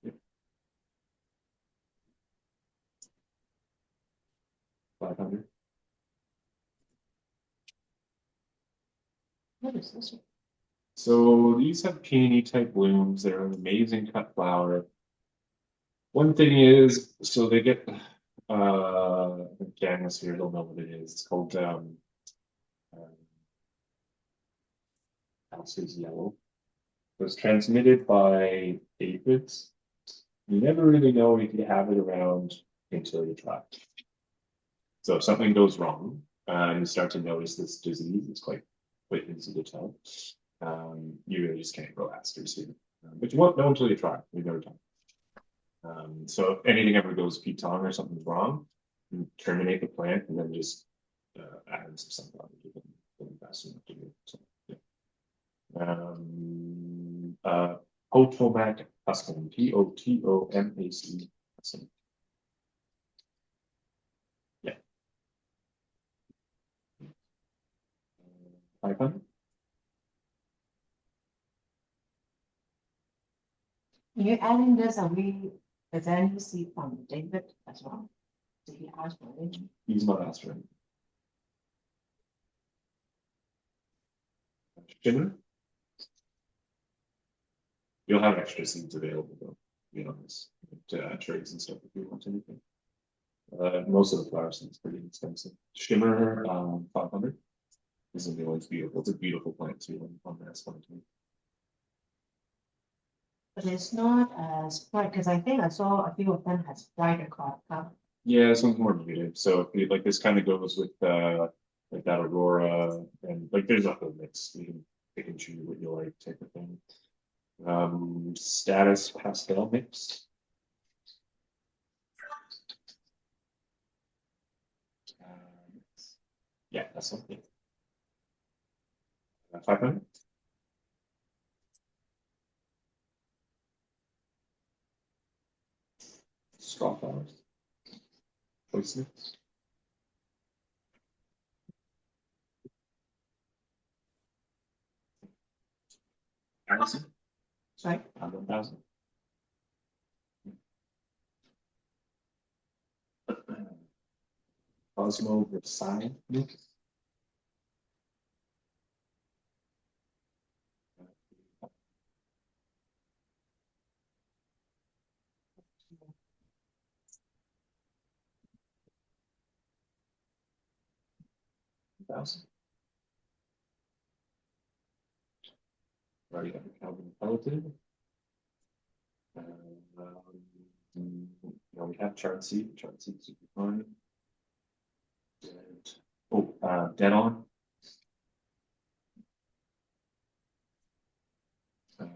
Yep. 500. What is this? So these have peony type blooms. They're an amazing cut flower. One thing is, so they get Janice here, they'll know what it is. It's called House's yellow. It was transmitted by aphids. You never really know if you have it around until you try. So if something goes wrong, and you start to notice this disease, it's quite easy to tell. You really just can't grow asters here. But you won't know until you try. You've never done. So if anything ever goes pitong or something's wrong, you terminate the plant and then just add some sunflower to them fast enough to do. So, yeah. Potomac custom, POTOMAC custom. Yeah. 500. You adding this, is there any seed from David as well? Did he ask for it? He's not asked for it. Shimmer. You'll have extra seeds available though, to be honest, trades and stuff if you want anything. Most of the flower seeds pretty expensive. Shimmer, 500. This is the one's beautiful. It's a beautiful plant too on that spot too. But it's not as bright, because I think I saw a few of them has brighter color. Yeah, this one's more muted. So if you, like this kind of goes with like that Aurora and like there's a whole mix. You can pick and choose what you like type of thing. Status pastel mix. Yeah, that's something. 500. Straw flowers. Choice mix. Allison. Sorry? 1,000. Cosmo Versailles mix. Thousand. Already have a Calvin Pelleted. Now we have chart seat super fun. And, oh, dead on. Uh,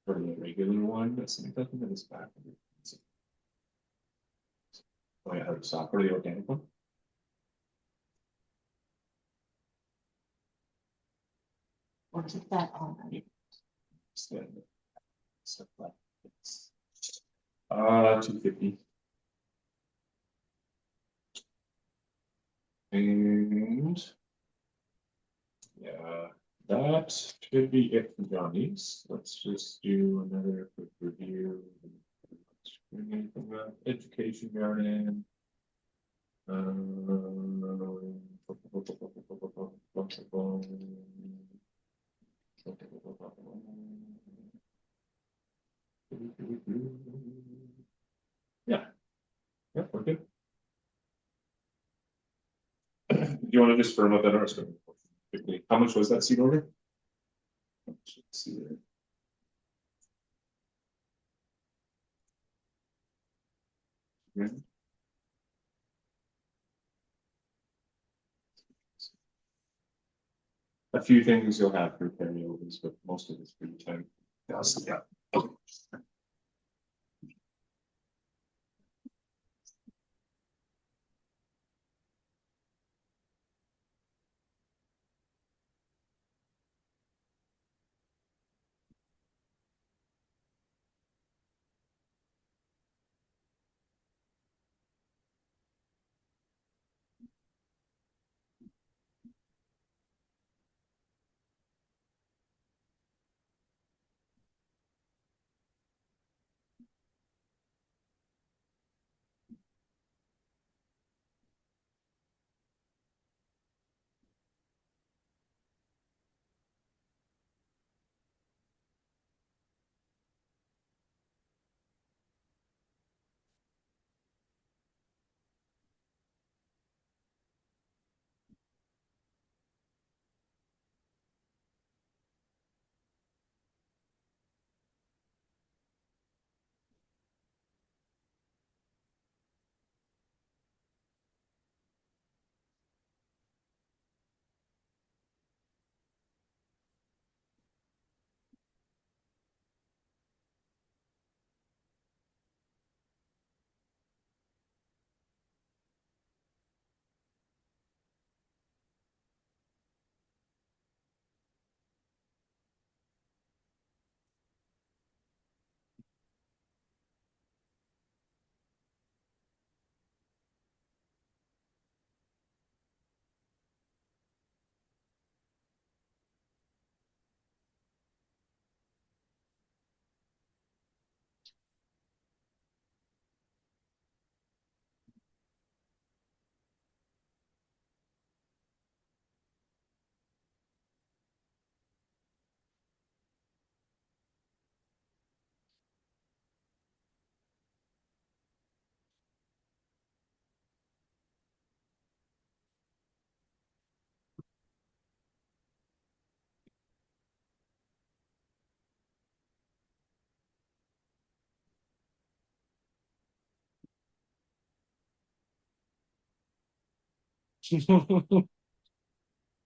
for the regular one, that's something that in this back. Oh yeah, for the organic one. Or keep that on. Stuff like this. 250. And yeah, that should be it for Johnny's. Let's just do another quick review. Education garden. Yeah. Yeah, we're good. Do you want to just firm up that our scope quickly? How much was that seat order? Let's see there. Yeah. A few things you'll have for carryovers, but most of it's pretty tight. Yeah.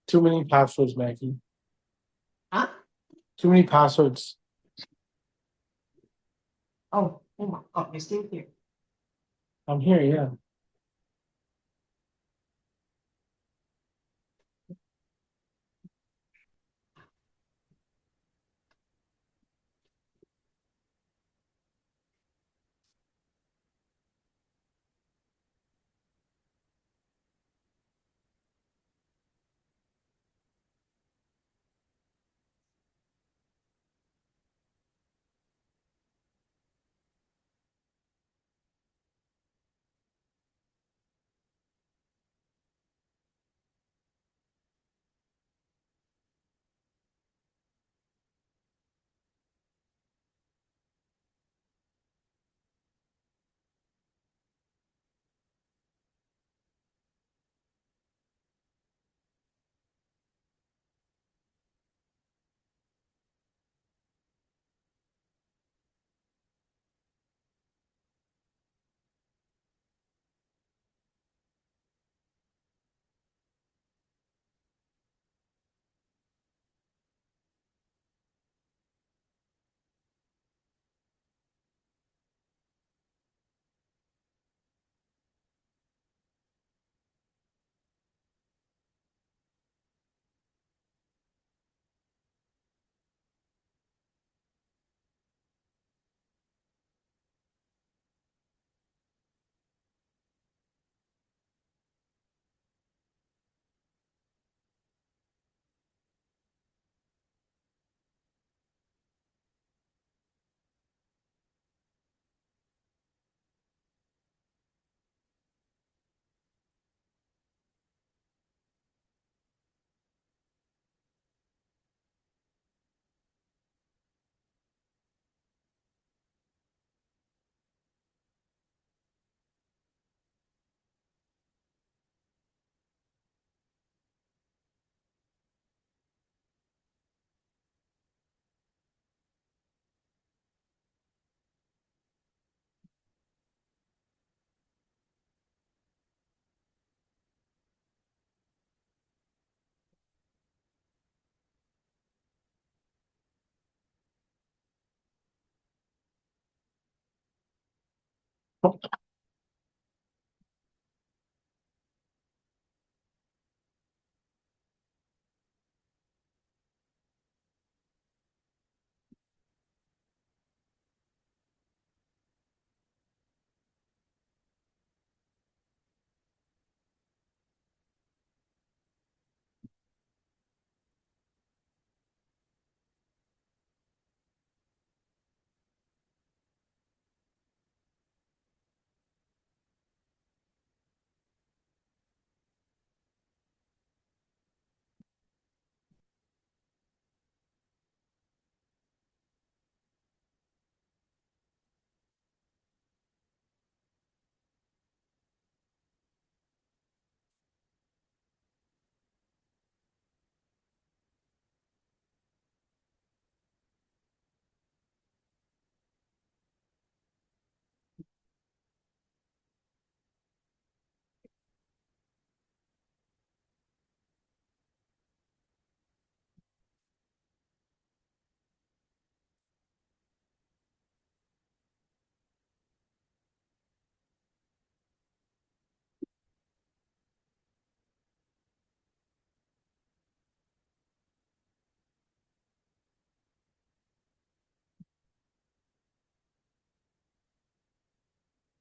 Too many passwords, Maggie. Huh? Too many passwords. Oh my God, you're still here. I'm here, yeah.